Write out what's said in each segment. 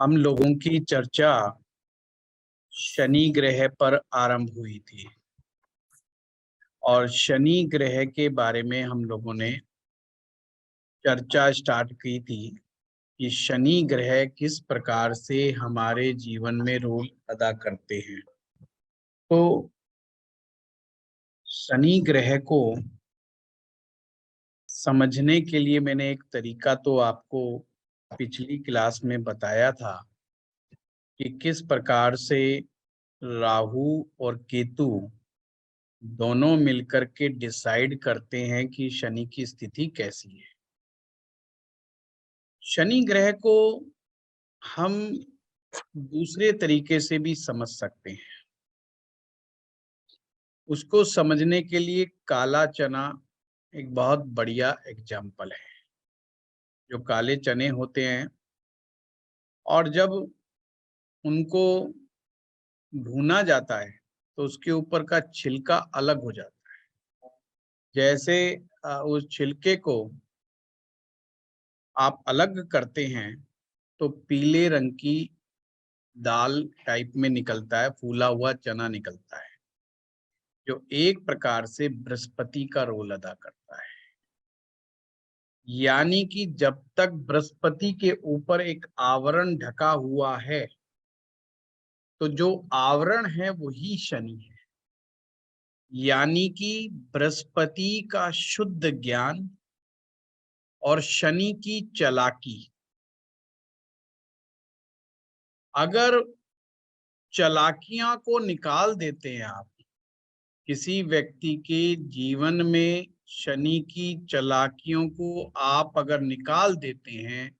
हम लोगों की चर्चा शनि ग्रह पर आरंभ हुई थी और शनि ग्रह के बारे में हम लोगों ने चर्चा स्टार्ट की थी कि शनि ग्रह किस प्रकार से हमारे जीवन में रोल अदा करते हैं। तो शनि ग्रह को समझने के लिए मैंने एक तरीका तो आपको पिछली क्लास में बताया था कि किस प्रकार से राहु और केतु दोनों मिलकर के डिसाइड करते हैं कि शनि की स्थिति कैसी है। शनि ग्रह को हम दूसरे तरीके से भी समझ सकते हैं। उसको समझने के लिए काला चना एक बहुत बढ़िया एग्जाम्पल है। जो काले चने होते हैं और जब उनको भूना जाता है तो उसके ऊपर का छिलका अलग हो जाता है। जैसे उस छिलके को आप अलग करते हैं तो पीले रंग की दाल टाइप में निकलता है, फूला हुआ चना निकलता है, जो एक प्रकार से बृहस्पति का रोल अदा करता है। यानी कि जब तक बृहस्पति के ऊपर एक आवरण ढका हुआ है तो जो आवरण है वही शनि है। यानी कि बृहस्पति का शुद्ध ज्ञान और शनि की चालाकी। अगर चालाकियां को निकाल देते हैं आप, किसी व्यक्ति के जीवन में शनि की चालाकियों को आप अगर निकाल देते हैं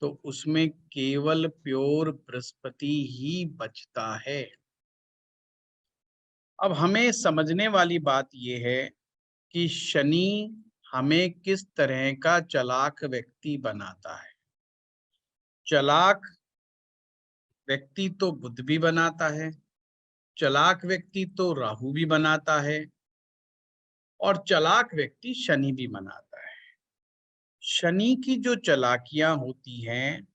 तो उसमें केवल प्योर बृहस्पति ही बचता है। अब हमें समझने वाली बात यह है कि शनि हमें किस तरह का चालाक व्यक्ति बनाता है। चालाक व्यक्ति तो बुध भी बनाता है, चालाक व्यक्ति तो राहु भी बनाता है और चालाक व्यक्ति शनि भी बनाता है। शनि की जो चालाकियां होती हैं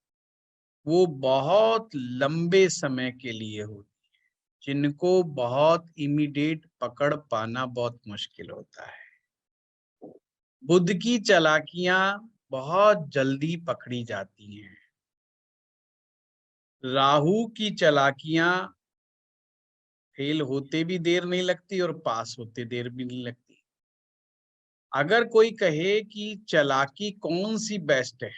वो बहुत लंबे समय के लिए होती है, जिनको बहुत इमीडिएट पकड़ पाना बहुत मुश्किल होता है। बुध की चालाकियां बहुत जल्दी पकड़ी जाती हैं। राहु की चालाकियां फेल होते भी देर नहीं लगती और पास होते देर भी नहीं लगती। अगर कोई कहे कि चालाकी कौन सी बेस्ट है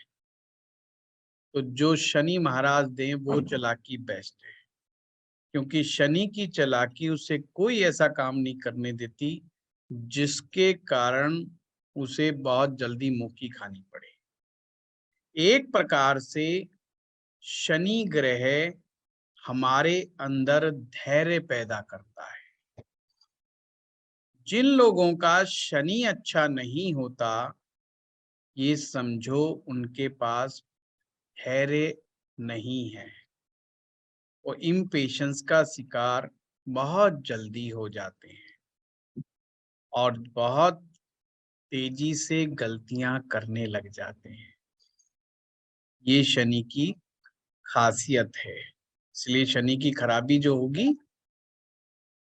तो जो शनि महाराज दें वो चालाकी बेस्ट है, क्योंकि शनि की चालाकी उसे कोई ऐसा काम नहीं करने देती जिसके कारण उसे बहुत जल्दी मुक्की खानी पड़े। एक प्रकार से शनि ग्रह हमारे अंदर धैर्य पैदा करता है। जिन लोगों का शनि अच्छा नहीं होता, ये समझो उनके पास धैर्य नहीं है। वो इम्पेशंस का शिकार बहुत जल्दी हो जाते हैं और बहुत तेजी से गलतियां करने लग जाते हैं। ये शनि की खासियत है। इसलिए शनि की खराबी जो होगी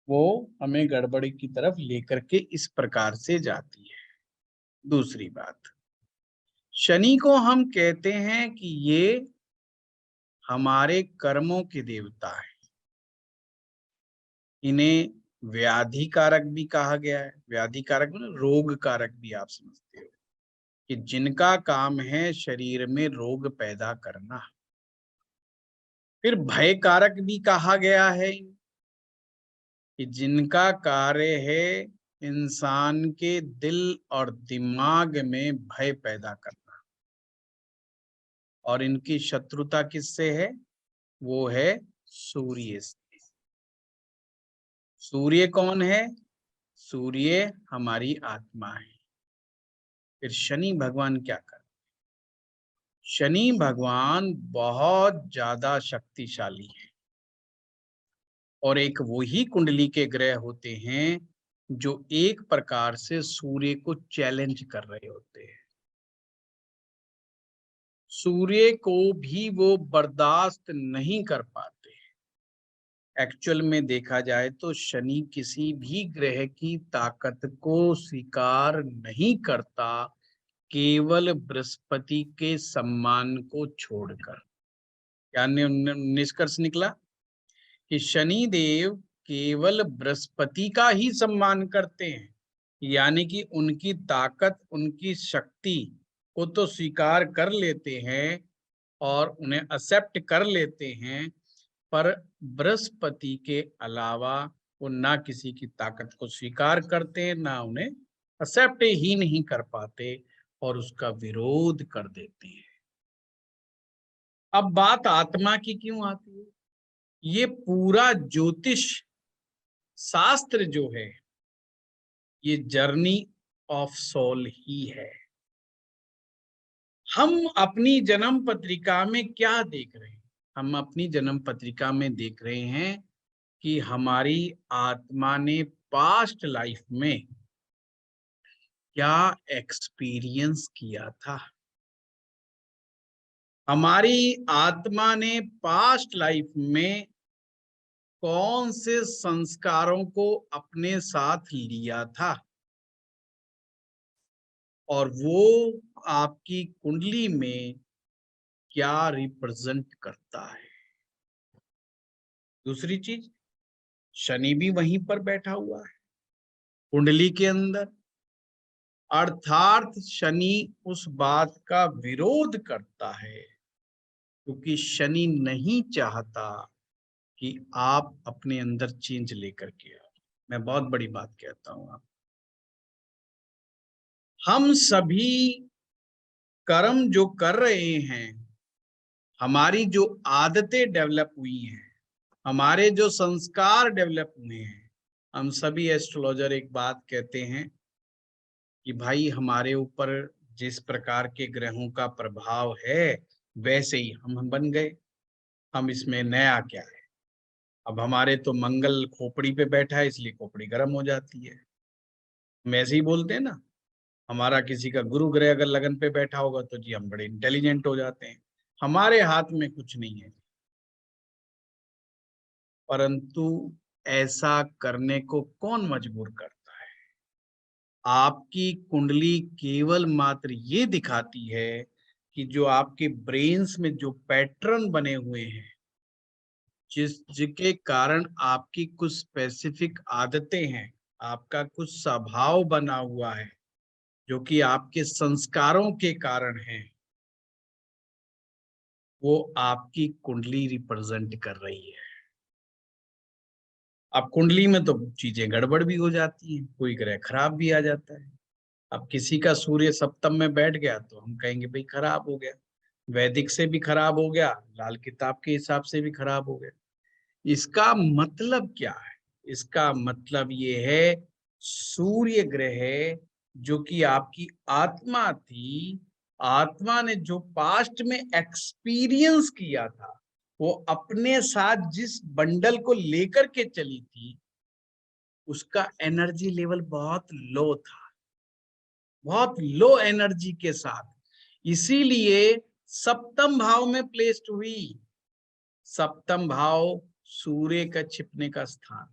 वो हमें गड़बड़ी की तरफ लेकर के इस प्रकार से जाती है। दूसरी बात, शनि को हम कहते हैं कि ये हमारे कर्मों के देवता है। इन्हें व्याधि कारक भी कहा गया है। व्याधि कारक मतलब रोग कारक भी आप समझते हो कि जिनका काम है शरीर में रोग पैदा करना। फिर भय कारक भी कहा गया है कि जिनका कार्य है इंसान के दिल और दिमाग में भय पैदा करना। और इनकी शत्रुता किससे है? वो है सूर्य से। सूर्य कौन है? सूर्य हमारी आत्मा है। फिर शनि भगवान क्या कर? शनि भगवान बहुत ज्यादा शक्तिशाली है और एक वही कुंडली के ग्रह होते हैं जो एक प्रकार से सूर्य को चैलेंज कर रहे होते हैं। सूर्य को भी वो बर्दाश्त नहीं कर पाते। एक्चुअल में देखा जाए तो शनि किसी भी ग्रह की ताकत को स्वीकार नहीं करता, केवल बृहस्पति के सम्मान को छोड़कर। क्या निष्कर्ष निकला कि शनि देव केवल बृहस्पति का ही सम्मान करते हैं, यानी कि उनकी ताकत, उनकी शक्ति को तो स्वीकार कर लेते हैं और उन्हें एक्सेप्ट कर लेते हैं, पर बृहस्पति के अलावा वो ना किसी की ताकत को स्वीकार करते हैं, ना उन्हें एक्सेप्ट ही नहीं कर पाते और उसका विरोध कर देते हैं। अब बात आत्मा की क्यों आती है? ये पूरा ज्योतिष शास्त्र जो है, ये जर्नी ऑफ सोल ही है। हम अपनी जन्म पत्रिका में क्या देख रहे हैं? हम अपनी जन्म पत्रिका में देख रहे हैं कि हमारी आत्मा ने पास्ट लाइफ में क्या एक्सपीरियंस किया था। हमारी आत्मा ने पास्ट लाइफ में कौन से संस्कारों को अपने साथ लिया था, और वो आपकी कुंडली में क्या रिप्रेजेंट करता है। दूसरी चीज, शनि भी वहीं पर बैठा हुआ है कुंडली के अंदर, अर्थात शनि उस बात का विरोध करता है, क्योंकि शनि नहीं चाहता कि आप अपने अंदर चेंज लेकर के आओ। मैं बहुत बड़ी बात कहता हूं आप, हम सभी कर्म जो कर रहे हैं, हमारी जो आदतें डेवलप हुई हैं, हमारे जो संस्कार डेवलप हुए हैं, हम सभी एस्ट्रोलॉजर एक बात कहते हैं कि भाई हमारे ऊपर जिस प्रकार के ग्रहों का प्रभाव है वैसे ही हम बन गए, हम इसमें नया क्या है। अब हमारे तो मंगल खोपड़ी पे बैठा है, इसलिए खोपड़ी गर्म हो जाती है। हम ऐसे ही बोलते हैं ना, हमारा किसी का गुरु ग्रह अगर लगन पे बैठा होगा तो जी हम बड़े इंटेलिजेंट हो जाते हैं। हमारे हाथ में कुछ नहीं है, परंतु ऐसा करने को कौन मजबूर करता है? आपकी कुंडली केवल मात्र ये दिखाती है कि जो आपके ब्रेन्स में जो पैटर्न बने हुए हैं, जिसके कारण आपकी कुछ स्पेसिफिक आदतें हैं, आपका कुछ स्वभाव बना हुआ है जो कि आपके संस्कारों के कारण है, वो आपकी कुंडली रिप्रेजेंट कर रही है। अब कुंडली में तो चीजें गड़बड़ भी हो जाती हैं, कोई ग्रह खराब भी आ जाता है। अब किसी का सूर्य सप्तम में बैठ गया तो हम कहेंगे भाई खराब हो गया, वैदिक से भी खराब हो गया, लाल किताब के हिसाब से भी खराब हो गया। इसका मतलब क्या है? इसका मतलब ये है, सूर्य ग्रह जो कि आपकी आत्मा थी, आत्मा ने जो पास्ट में एक्सपीरियंस किया था, वो अपने साथ जिस बंडल को लेकर के चली थी, उसका एनर्जी लेवल बहुत लो था, बहुत लो एनर्जी के साथ, इसीलिए सप्तम भाव में प्लेस्ड हुई। सप्तम भाव सूर्य का छिपने का स्थान,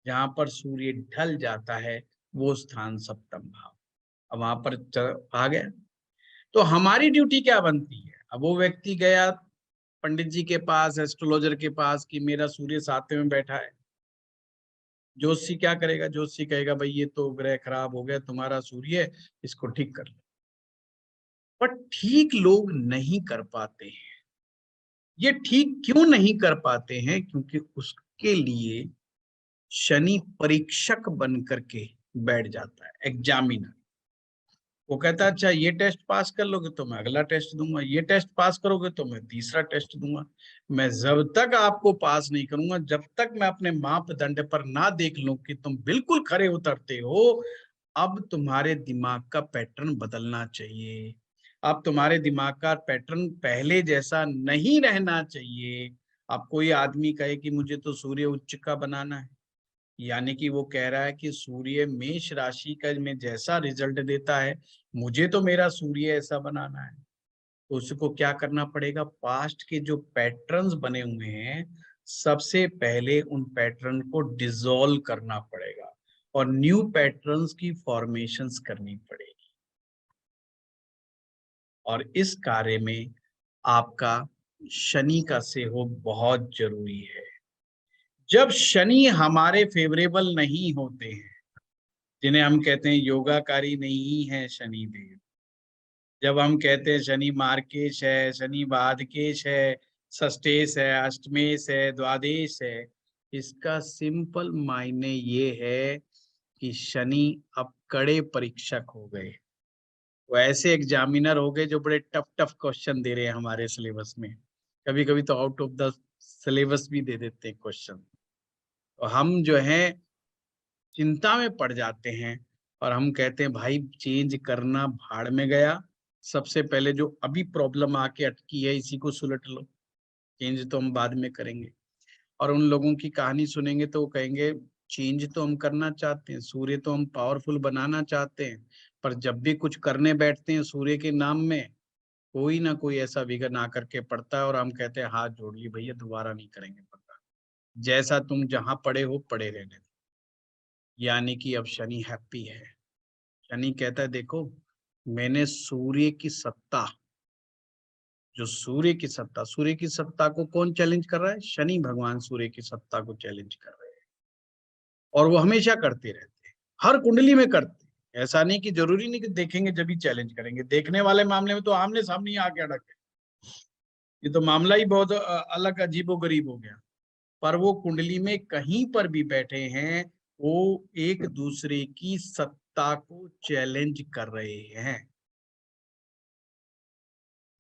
जहां पर सूर्य ढल जाता है, वो स्थान सप्तम भाव। अब वहां पर आ गया तो हमारी ड्यूटी क्या बनती है? अब वो व्यक्ति गया पंडित जी के पास, एस्ट्रोलॉजर के पास, कि मेरा सूर्य सातवें में बैठा है। ज्योतिषी क्या करेगा? ज्योतिषी कहेगा भाई ये तो ग्रह खराब हो गया तुम्हारा सूर्य, इसको ठीक कर लो। पर ठीक लोग नहीं कर पाते हैं। ये ठीक क्यों नहीं कर पाते हैं? क्योंकि उसके लिए शनि परीक्षक बन करके बैठ जाता है, एग्जामिनर। वो कहता है अच्छा ये टेस्ट पास कर लोगे तो मैं अगला टेस्ट दूंगा, ये टेस्ट पास करोगे तो मैं तीसरा टेस्ट दूंगा। मैं जब तक आपको पास नहीं करूंगा, जब तक मैं अपने मापदंड पर ना देख लूं कि तुम बिल्कुल खरे उतरते हो, अब तुम्हारे दिमाग का पैटर्न बदलना चाहिए। अब तुम्हारे दिमाग का पैटर्न पहले जैसा नहीं रहना चाहिए। अब कोई आदमी कहे कि मुझे तो सूर्य उच्च का बनाना है, यानी कि वो कह रहा है कि सूर्य मेष राशि का में जैसा रिजल्ट देता है, मुझे तो मेरा सूर्य ऐसा बनाना है। तो उसको क्या करना पड़ेगा, पास्ट के जो पैटर्न्स बने हुए हैं सबसे पहले उन पैटर्न को डिसॉल्व करना पड़ेगा और न्यू पैटर्न्स की फॉर्मेशंस करनी पड़ेगी। और इस कार्य में आपका शनि का सहयोग बहुत जरूरी है। जब शनि हमारे फेवरेबल नहीं होते हैं, जिन्हें हम कहते हैं योगाकारी नहीं है शनि देव, जब हम कहते हैं शनि मार्केश है, शनि बाधकेश है, षष्ठेश है, अष्टमेश है, द्वादश है, इसका सिंपल मायने ये है कि शनि अब कड़े परीक्षक हो गए। वो ऐसे एग्जामिनर हो गए जो बड़े टफ टफ क्वेश्चन दे रहे हैं हमारे सिलेबस में, कभी कभी तो आउट ऑफ द सिलेबस भी दे देते हैं क्वेश्चन। तो हम जो है चिंता में पड़ जाते हैं और हम कहते हैं भाई चेंज करना भाड़ में गया, सबसे पहले जो अभी प्रॉब्लम आके अटकी है इसी को सुलट लो, चेंज तो हम बाद में करेंगे। और उन लोगों की कहानी सुनेंगे तो वो कहेंगे चेंज तो हम करना चाहते हैं, सूर्य तो हम पावरफुल बनाना चाहते हैं, पर जब भी कुछ करने बैठते हैं सूर्य के नाम में कोई ना कोई ऐसा विघ्न आकर के पड़ता है और हम कहते हैं हाथ जोड़ ली भैया दोबारा नहीं करेंगे, पता जैसा तुम जहां पड़े हो पड़े रहने दो। यानी कि अब शनि हैप्पी है। शनि कहता है देखो मैंने सूर्य की सत्ता, जो सूर्य की सत्ता को कौन चैलेंज कर रहा है, शनि भगवान सूर्य की सत्ता को चैलेंज कर रहे हैं। और वो हमेशा करते रहते हैं, हर कुंडली में करते हैं। ऐसा नहीं कि जरूरी नहीं कि देखेंगे जब भी चैलेंज करेंगे, देखने वाले मामले में तो आमने सामने ही आके अड़क है, ये तो मामला ही बहुत अलग अजीबो गरीब हो गया। पर वो कुंडली में कहीं पर भी बैठे हैं वो एक दूसरे की सत्ता को चैलेंज कर रहे हैं।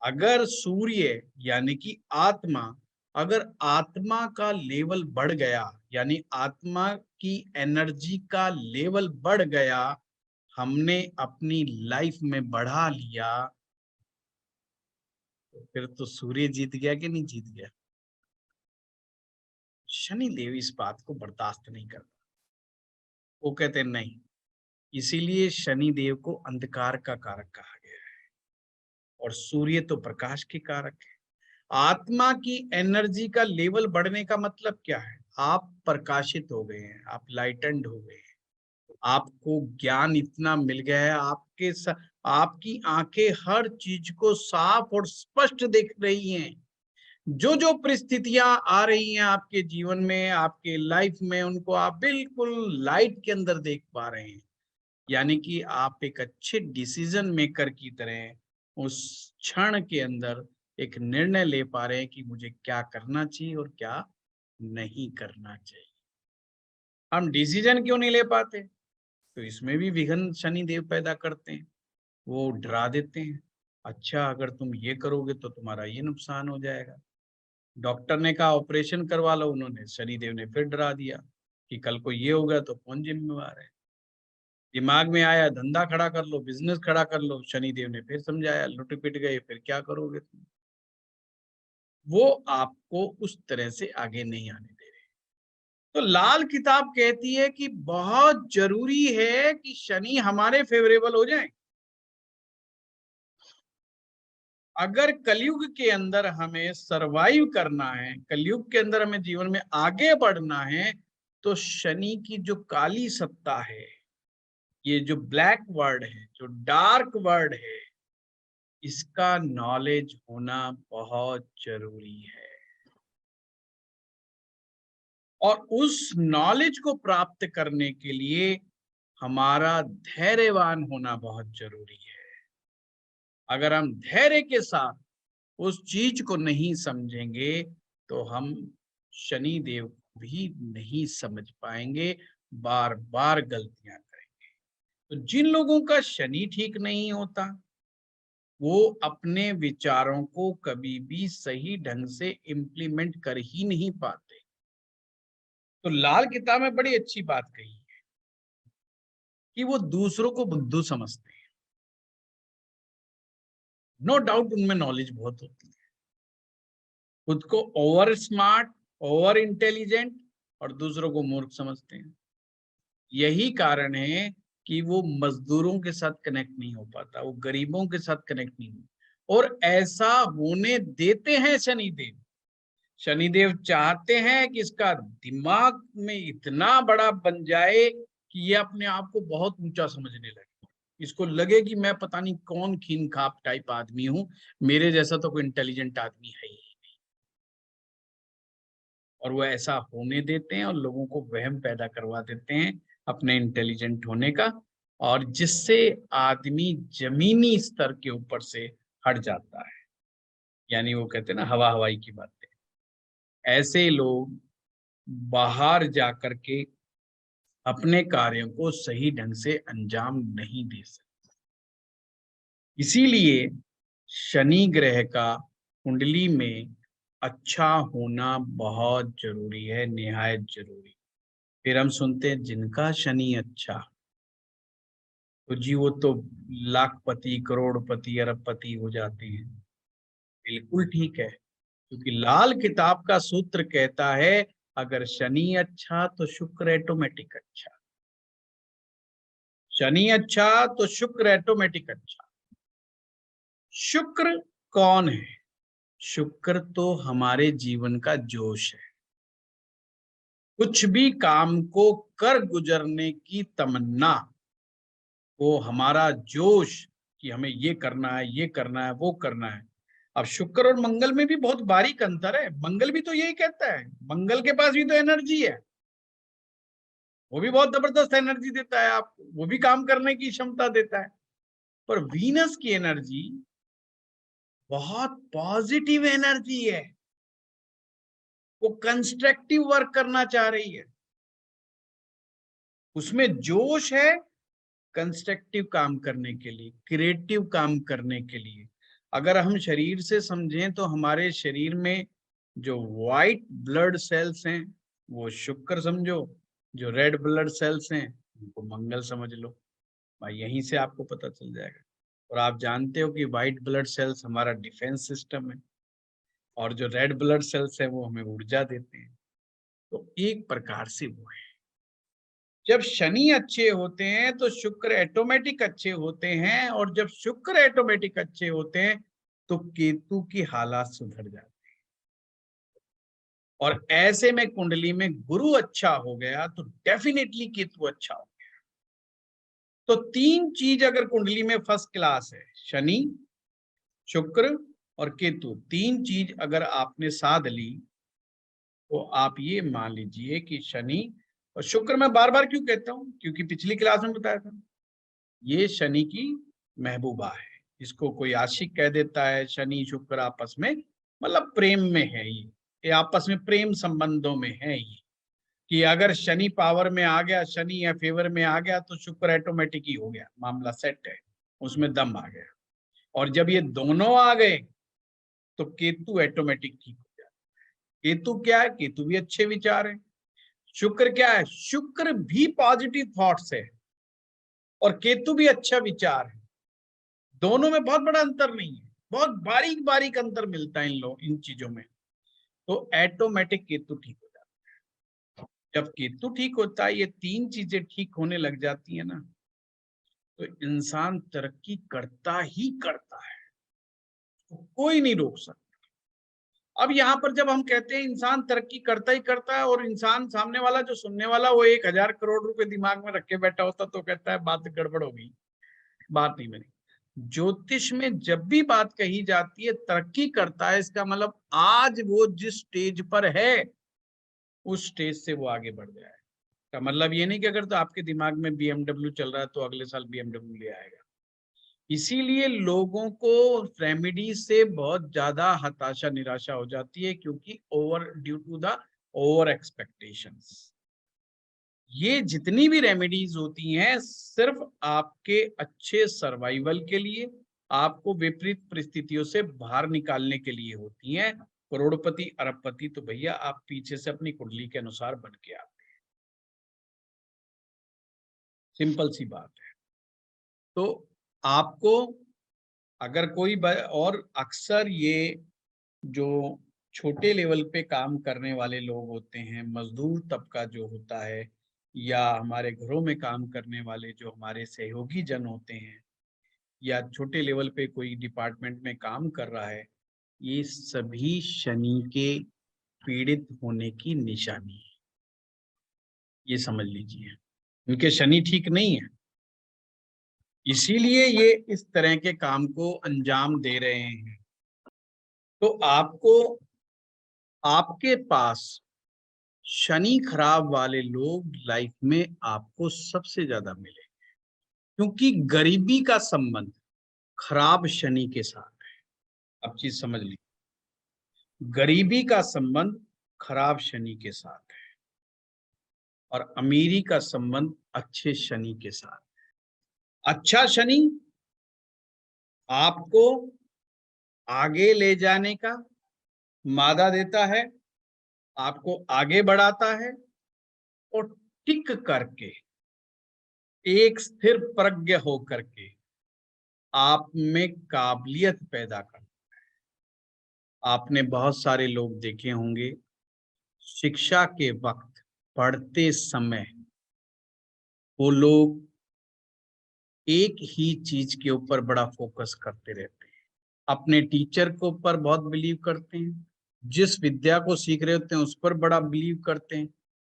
अगर सूर्य यानी कि आत्मा, अगर आत्मा का लेवल बढ़ गया यानी आत्मा की एनर्जी का लेवल बढ़ गया, हमने अपनी लाइफ में बढ़ा लिया, तो फिर तो सूर्य जीत गया कि नहीं जीत गया। शनि देव इस बात को बर्दाश्त नहीं करता, वो कहते हैं नहीं। इसीलिए शनि देव को अंधकार का कारक कहा गया है और सूर्य तो प्रकाश के कारक है। आत्मा की एनर्जी का लेवल बढ़ने का मतलब क्या है, आप प्रकाशित हो गए हैं, आप लाइटेंड हो गए हैं, आपको ज्ञान इतना मिल गया है, आपकी आंखें हर चीज को साफ और स्पष्ट देख रही हैं। जो जो परिस्थितियां आ रही हैं आपके जीवन में, आपके लाइफ में, उनको आप बिल्कुल लाइट के अंदर देख पा रहे हैं। यानी कि आप एक अच्छे डिसीजन मेकर की तरह उस क्षण के अंदर एक निर्णय ले पा रहे हैं कि मुझे क्या करना चाहिए और क्या नहीं करना चाहिए। हम डिसीजन क्यों नहीं ले पाते, तो इसमें भी विघ्न शनि देव पैदा करते हैं। वो डरा देते हैं, अच्छा अगर तुम ये करोगे तो तुम्हारा ये नुकसान हो जाएगा। डॉक्टर ने कहा ऑपरेशन करवा लो, उन्होंने शनि देव ने फिर डरा दिया कि कल को ये हो गया तो कौन जिम्मेवार है। दिमाग में आया धंधा खड़ा कर लो, बिजनेस खड़ा कर लो, शनि देव ने फिर समझाया, लुट पिट गए, फिर क्या करोगे तुम। वो आपको उस तरह से आगे नहीं आने दे रहे। तो लाल किताब कहती है कि बहुत जरूरी है कि शनि हमारे फेवरेबल हो जाए। अगर कलयुग के अंदर हमें सरवाइव करना है, कलयुग के अंदर हमें जीवन में आगे बढ़ना है, तो शनि की जो काली सत्ता है, ये जो ब्लैक वर्ड है, जो डार्क वर्ड है, इसका नॉलेज होना बहुत जरूरी है। और उस नॉलेज को प्राप्त करने के लिए हमारा धैर्यवान होना बहुत जरूरी है। अगर हम धैर्य के साथ उस चीज को नहीं समझेंगे तो हम शनि देव को भी नहीं समझ पाएंगे, बार बार गलतियां करेंगे। तो जिन लोगों का शनि ठीक नहीं होता वो अपने विचारों को कभी भी सही ढंग से इम्प्लीमेंट कर ही नहीं पाते। तो लाल किताब में बड़ी अच्छी बात कही है कि वो दूसरों को बुद्धू समझते हैं। नो डाउट उनमें नॉलेज बहुत होती है, खुद को ओवर स्मार्ट, ओवर इंटेलिजेंट और दूसरों को मूर्ख समझते हैं। यही कारण है कि वो मजदूरों के साथ कनेक्ट नहीं हो पाता, वो गरीबों के साथ कनेक्ट नहीं हो, और ऐसा होने देते हैं शनिदेव। शनिदेव चाहते हैं कि इसका दिमाग में इतना बड़ा बन जाए कि ये अपने आप को बहुत ऊंचा समझने लगे, इसको लगे कि मैं पता नहीं कौन खीन खाप टाइप आदमी हूं, मेरे जैसा तो कोई इंटेलिजेंट आदमी है ही नहीं। और वो ऐसा होने देते हैं और लोगों को वहम पैदा करवा देते हैं अपने इंटेलिजेंट होने का, और जिससे आदमी जमीनी स्तर के ऊपर से हट जाता है। यानी वो कहते हैं ना, हवा हवाई की बातें। ऐसे लोग बाहर जाकर के अपने कार्यों को सही ढंग से अंजाम नहीं दे सकते। इसीलिए शनि ग्रह का कुंडली में अच्छा होना बहुत जरूरी है, निहायत जरूरी। फिर हम सुनते हैं जिनका शनि अच्छा, तो जी वो तो लाखपति, करोड़पति, अरबपति हो जाते हैं। बिल्कुल ठीक है, क्योंकि लाल किताब का सूत्र कहता है अगर शनि अच्छा तो शुक्र ऑटोमेटिक अच्छा, शनि अच्छा तो शुक्र ऑटोमेटिक अच्छा। शुक्र कौन है? शुक्र तो हमारे जीवन का जोश है, कुछ भी काम को कर गुजरने की तमन्ना, वो हमारा जोश कि हमें ये करना है, ये करना है, वो करना है। अब शुक्र और मंगल में भी बहुत बारीक अंतर है। मंगल भी तो यही कहता है, मंगल के पास भी तो एनर्जी है, वो भी बहुत जबरदस्त एनर्जी देता है आपको, वो भी काम करने की क्षमता देता है। पर वीनस की एनर्जी बहुत पॉजिटिव एनर्जी है, वो कंस्ट्रक्टिव वर्क करना चाह रही है, उसमें जोश है कंस्ट्रक्टिव काम करने के लिए, क्रिएटिव काम करने के लिए। अगर हम शरीर से समझें तो हमारे शरीर में जो व्हाइट ब्लड सेल्स हैं वो शुक्र समझो, जो रेड ब्लड सेल्स हैं उनको मंगल समझ लो। भाई यहीं से आपको पता चल जाएगा। और आप जानते हो कि व्हाइट ब्लड सेल्स हमारा डिफेंस सिस्टम है, और जो रेड ब्लड सेल्स है वो हमें ऊर्जा देते हैं। तो एक प्रकार से वो है। जब शनि अच्छे होते हैं तो शुक्र ऑटोमेटिक अच्छे होते हैं, और जब शुक्र ऑटोमेटिक अच्छे होते हैं तो केतु की हालात सुधर जाती है। और ऐसे में कुंडली में गुरु अच्छा हो गया तो डेफिनेटली केतु अच्छा हो गया। तो तीन चीज अगर कुंडली में फर्स्ट क्लास है, शनि, शुक्र और केतु, तीन चीज अगर आपने साध ली तो आप ये मान लीजिए कि शनि और शुक्र, मैं बार बार क्यों कहता हूं, क्योंकि पिछली क्लास में बताया था, ये शनि की महबूबा है। इसको कोई आशिक कह देता है, शनि शुक्र आपस में मतलब प्रेम में है, ये आपस में प्रेम संबंधों में है ये, कि अगर शनि पावर में आ गया, शनि या फेवर में आ गया तो शुक्र ऑटोमेटिक ही हो गया, मामला सेट है, उसमें दम आ गया। और जब ये दोनों आ गए तो केतु ऑटोमेटिक ठीक हो गया। केतु क्या है? केतु भी अच्छे विचार है। शुक्र क्या है? शुक्र भी पॉजिटिव थॉट्स है और केतु भी अच्छा विचार है। दोनों में बहुत बड़ा अंतर नहीं है, बहुत बारीक बारीक अंतर मिलता है इन चीजों में। तो ऑटोमेटिक केतु ठीक हो जाता है। जब केतु ठीक होता है, ये तीन चीजें ठीक होने लग जाती है ना, तो इंसान तरक्की करता ही करता है, तो कोई नहीं रोक सकता। अब यहाँ पर जब हम कहते हैं इंसान तरक्की करता ही करता है, और इंसान सामने वाला जो सुनने वाला वो 1,000 करोड़ रुपए दिमाग में रख के बैठा होता तो कहता है बात गड़बड़ हो गई, बात नहीं बनी। ज्योतिष में जब भी बात कही जाती है तरक्की करता है, इसका मतलब आज वो जिस स्टेज पर है उस स्टेज से वो आगे बढ़ जाए। का मतलब ये नहीं कि अगर तो आपके दिमाग में BMW चल रहा है तो अगले साल BMW ले आएगा। इसीलिए लोगों को रेमेडी से बहुत ज्यादा हताशा निराशा हो जाती है, क्योंकि over due to the over expectations. ये जितनी भी रेमेडीज होती हैं सिर्फ आपके अच्छे सर्वाइवल के लिए, आपको विपरीत परिस्थितियों से बाहर निकालने के लिए होती हैं। करोड़पति अरबपति तो भैया आप पीछे से अपनी कुंडली के अनुसार बन के आते हैं, सिंपल सी बात है। तो आपको अगर कोई और अक्सर ये जो छोटे लेवल पे काम करने वाले लोग होते हैं, मजदूर तबका जो होता है, या हमारे घरों में काम करने वाले जो हमारे सहयोगी जन होते हैं, या छोटे लेवल पे कोई डिपार्टमेंट में काम कर रहा है, ये सभी शनि के पीड़ित होने की निशानी है, ये समझ लीजिए। उनके शनि ठीक नहीं है, इसीलिए ये इस तरह के काम को अंजाम दे रहे हैं। तो आपको, आपके पास शनि खराब वाले लोग लाइफ में आपको सबसे ज्यादा मिले, क्योंकि गरीबी का संबंध खराब शनि के साथ है। अब चीज समझ ली, गरीबी का संबंध खराब शनि के साथ है और अमीरी का संबंध अच्छे शनि के साथ है। अच्छा शनि आपको आगे ले जाने का मादा देता है, आपको आगे बढ़ाता है और टिक करके, एक स्थिर प्रज्ञ होकर के आप में काबिलियत पैदा करता है। आपने बहुत सारे लोग देखे होंगे, शिक्षा के वक्त पढ़ते समय वो लोग एक ही चीज के ऊपर बड़ा फोकस करते रहते हैं, अपने टीचर के ऊपर बहुत बिलीव करते हैं, जिस विद्या को सीख रहे होते हैं उस पर बड़ा बिलीव करते हैं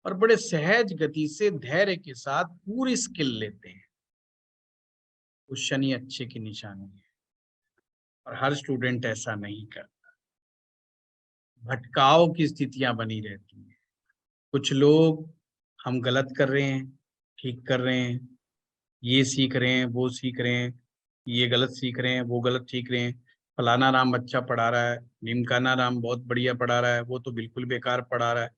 और बड़े सहज गति से धैर्य के साथ पूरी स्किल लेते हैं। वो शनि अच्छे की निशानी है और हर स्टूडेंट ऐसा नहीं करता, भटकाव की स्थितियां बनी रहती हैं। कुछ लोग हम गलत कर रहे हैं, ठीक कर रहे हैं, ये सीख रहे हैं, वो सीख रहे हैं, ये गलत सीख रहे हैं, वो गलत सीख रहे हैं, फलाना राम अच्छा पढ़ा रहा है, ढिमकाना राम बहुत बढ़िया पढ़ा रहा है, वो तो बिल्कुल बेकार पढ़ा रहा है।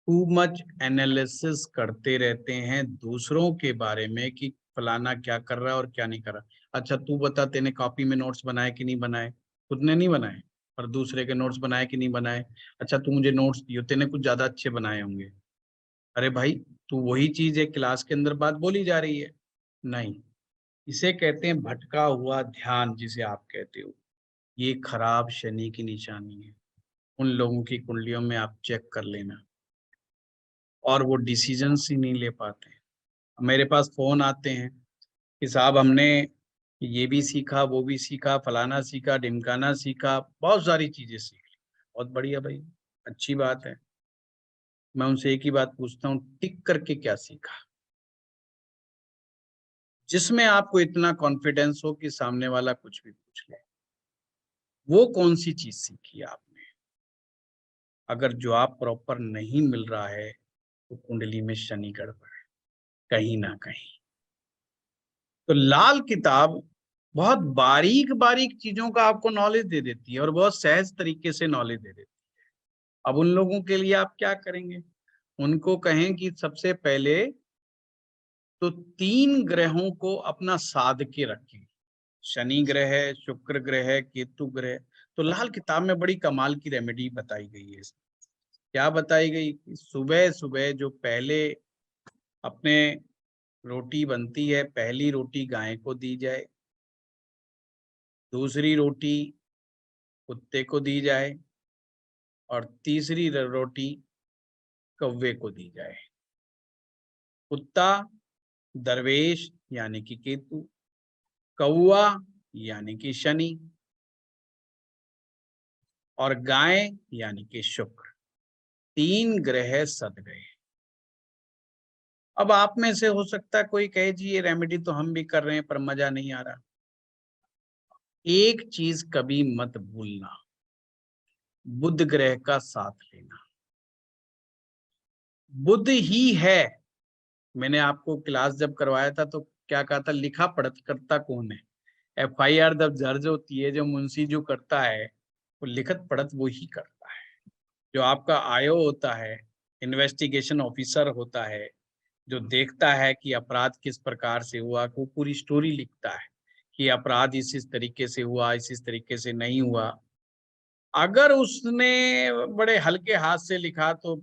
टू मच एनालिसिस करते रहते हैं दूसरों के बारे में कि फलाना क्या कर रहा है और क्या नहीं कर रहा। अच्छा तू बता, तेने कॉपी में नोट्स बनाए कि नहीं बनाए? खुद ने नहीं बनाए, और दूसरे के नोट्स बनाए कि नहीं बनाए? अच्छा तू मुझे नोट्स दियो, तेने कुछ ज्यादा अच्छे बनाए होंगे। अरे भाई, तू वही चीज है क्लास के अंदर बात बोली जा रही है। नहीं, इसे कहते हैं भटका हुआ ध्यान, जिसे आप कहते हो। ये खराब शनि की निशानी है। उन लोगों की कुंडलियों में आप चेक कर लेना, और वो डिसीजंस ही नहीं ले पाते। मेरे पास फोन आते हैं कि साहब हमने ये भी सीखा, वो भी सीखा, फलाना सीखा, ढिमकाना सीखा, बहुत सारी चीजें सीख ली। बहुत बढ़िया भाई, अच्छी बात है। मैं उनसे एक ही बात पूछता हूँ, टिक करके क्या सीखा, जिसमें आपको इतना कॉन्फिडेंस हो कि सामने वाला कुछ भी पूछ ले। वो कौन सी चीज सीखी आपने? अगर जवाब प्रॉपर नहीं मिल रहा है तो कुंडली में शनि गड़बड़ है कहीं ना कहीं। तो लाल किताब बहुत बारीक बारीक चीजों का आपको नॉलेज दे देती है और बहुत सहज तरीके से नॉलेज दे देती है। अब उन लोगों के लिए आप क्या करेंगे? उनको कहें कि सबसे पहले तो 3 ग्रहों को अपना साध के रखें। शनि ग्रह है, शुक्र ग्रह है, केतु ग्रह। तो लाल किताब में बड़ी कमाल की रेमेडी बताई गई है। क्या बताई गई? सुबह सुबह जो पहले अपने रोटी बनती है, पहली रोटी गाय को दी जाए, दूसरी रोटी कुत्ते को दी जाए और तीसरी रोटी कौवे को दी जाए। कुत्ता दरवेश यानी कि केतु, कौवा यानी कि शनि, और गाय यानी कि शुक्र। 3 ग्रह सद गए। अब आप में से हो सकता है कोई कहे जी ये रेमेडी तो हम भी कर रहे हैं पर मजा नहीं आ रहा। एक चीज कभी मत भूलना, बुध ग्रह का साथ लेना। बुध ही है। मैंने आपको क्लास जब करवाया था तो क्या कहा था, लिखा पढ़त करता कौन है? FIR जब दर्ज होती है, जो मुंशी जो करता है वो लिखत पढ़त वो ही करता है। जो आपका आयो होता है, इन्वेस्टिगेशन ऑफिसर होता है, जो देखता है कि अपराध किस प्रकार से हुआ, वो पूरी स्टोरी लिखता है कि अपराध इस तरीके से हुआ, इस तरीके से नहीं हुआ। अगर उसने बड़े हल्के हाथ से लिखा तो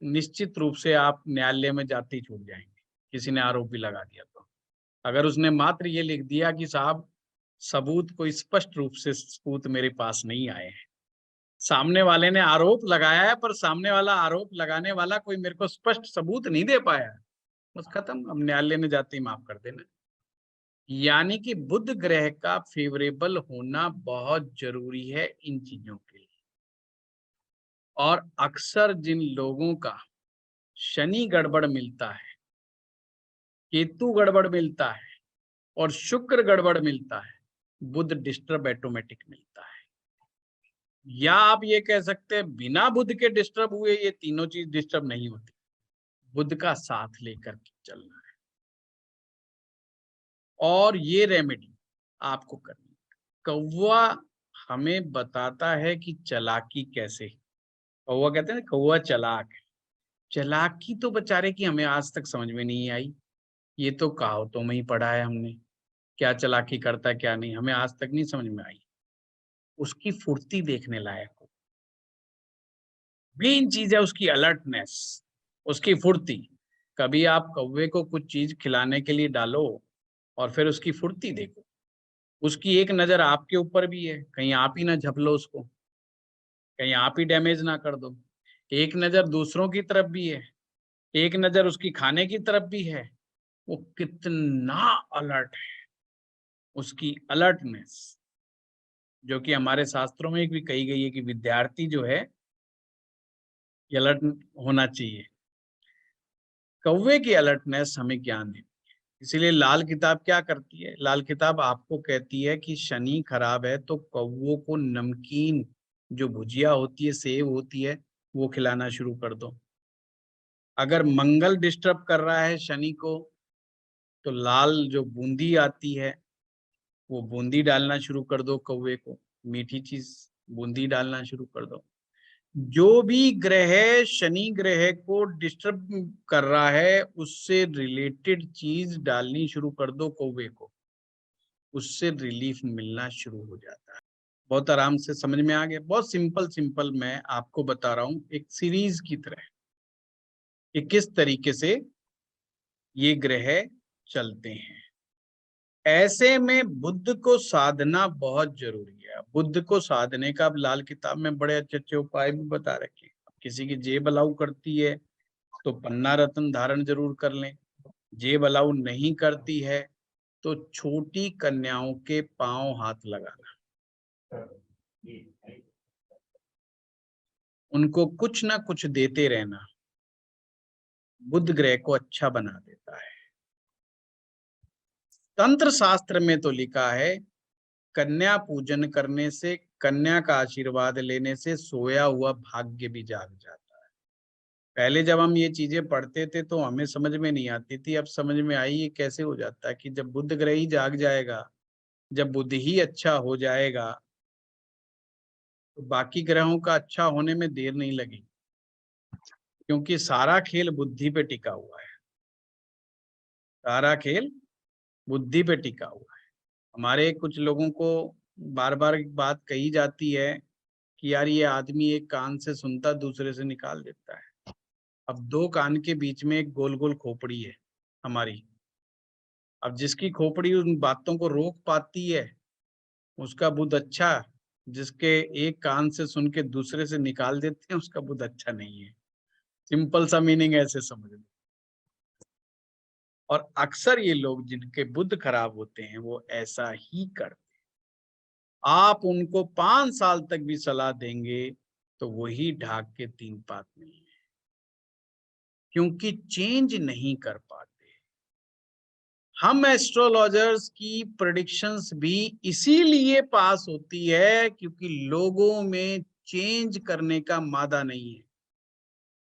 निश्चित रूप से आप न्यायालय में जाते ही छूट जाएंगे, किसी ने आरोप भी लगा दिया तो। अगर उसने मात्र ये लिख दिया कि साहब सबूत कोई स्पष्ट रूप से सबूत मेरे पास नहीं आए हैं, सामने वाले ने आरोप लगाया है पर सामने वाला आरोप लगाने वाला कोई मेरे को स्पष्ट सबूत नहीं दे पाया, बस खत्म, अब न्यायालय में जाते ही माफ कर देना। यानी कि बुध ग्रह का फेवरेबल होना बहुत जरूरी है इन चीजों के लिए। और अक्सर जिन लोगों का शनि गड़बड़ मिलता है, केतु गड़बड़ मिलता है और शुक्र गड़बड़ मिलता है, बुध डिस्टर्ब ऑटोमेटिक मिलता है। या आप ये कह सकते हैं बिना बुध के डिस्टर्ब हुए ये तीनों चीज डिस्टर्ब नहीं होती, बुध का साथ लेकर के चलना है। और ये रेमेडी आपको करनी है। कौवा हमें बताता है कि चालाकी कैसे। कौवा कहते हैं ना, कौवा चालाक है। चालाकी तो बेचारे की हमें आज तक समझ में नहीं आई। ये तो कहावतों में ही पढ़ा है हमने, क्या चालाकी करता है क्या नहीं, हमें आज तक नहीं समझ में आई। उसकी फुर्ती देखने लायक हो। मेन चीज है उसकी अलर्टनेस, उसकी फुर्ती। कभी आप कौवे को कुछ चीज खिलाने के लिए डालो और फिर उसकी फुर्ती देखो। उसकी एक नजर आपके ऊपर भी है, कहीं आप ही ना झप लो उसको, कहीं आप ही डैमेज ना कर दो। एक नजर दूसरों की तरफ भी है, एक नजर उसकी खाने की तरफ भी है। वो कितना अलर्ट है, उसकी अलर्टनेस, जो कि हमारे शास्त्रों में भी कही गई है कि विद्यार्थी जो है अलर्ट होना चाहिए। कौवे की अलर्टनेस हमें ज्ञान देती है। इसीलिए लाल किताब क्या करती है, लाल किताब आपको कहती है कि शनि खराब है तो कौवों को नमकीन जो भुजिया होती है, सेव होती है, वो खिलाना शुरू कर दो। अगर मंगल डिस्टर्ब कर रहा है शनि को तो लाल जो बूंदी आती है वो बूंदी डालना शुरू कर दो कौवे को, मीठी चीज बूंदी डालना शुरू कर दो। जो भी ग्रह शनि ग्रह को डिस्टर्ब कर रहा है उससे रिलेटेड चीज डालनी शुरू कर दो कौवे को, उससे रिलीफ मिलना शुरू हो जाता है। बहुत आराम से समझ में आ गया। बहुत सिंपल सिंपल मैं आपको बता रहा हूँ एक सीरीज की तरह कि किस तरीके से ये ग्रह चलते हैं। ऐसे में बुद्ध को साधना बहुत जरूरी है। बुद्ध को साधने का अब लाल किताब में बड़े अच्छे अच्छे उपाय भी बता रखे हैं। किसी की जेब अलाउ करती है तो पन्ना रत्न धारण जरूर कर लें। जेब अलाउ नहीं करती है तो छोटी कन्याओं के पांव हाथ लगाना, उनको कुछ ना कुछ देते रहना, बुध ग्रह को अच्छा बना देता है। तंत्र शास्त्र में तो लिखा है कन्या पूजन करने से, कन्या का आशीर्वाद लेने से सोया हुआ भाग्य भी जाग जाता है। पहले जब हम ये चीजें पढ़ते थे तो हमें समझ में नहीं आती थी, अब समझ में आई ये कैसे हो जाता है कि जब बुध ग्रह ही जाग जाएगा, जब बुध ही अच्छा हो जाएगा तो बाकी ग्रहों का अच्छा होने में देर नहीं लगेगी, क्योंकि सारा खेल बुद्धि पे टिका हुआ है। सारा खेल बुद्धि पे टिका हुआ है। हमारे कुछ लोगों को बार बार एक बात कही जाती है कि यार ये आदमी एक कान से सुनता दूसरे से निकाल देता है। अब दो कान के बीच में एक गोल गोल खोपड़ी है हमारी। अब जिसकी खोपड़ी उन बातों को रोक पाती है उसका बुध अच्छा, जिसके एक कान से सुन के दूसरे से निकाल देते हैं उसका बुध अच्छा नहीं है। सिंपल सा मीनिंग ऐसे समझ लो। और अक्सर ये लोग जिनके बुध खराब होते हैं वो ऐसा ही करते हैं। आप उनको 5 साल तक भी सलाह देंगे तो वही ढाक के तीन पात नहीं है, क्योंकि चेंज नहीं कर पाते। हम एस्ट्रोलॉजर्स की प्रेडिक्शंस भी इसीलिए पास होती है क्योंकि लोगों में चेंज करने का मादा नहीं है।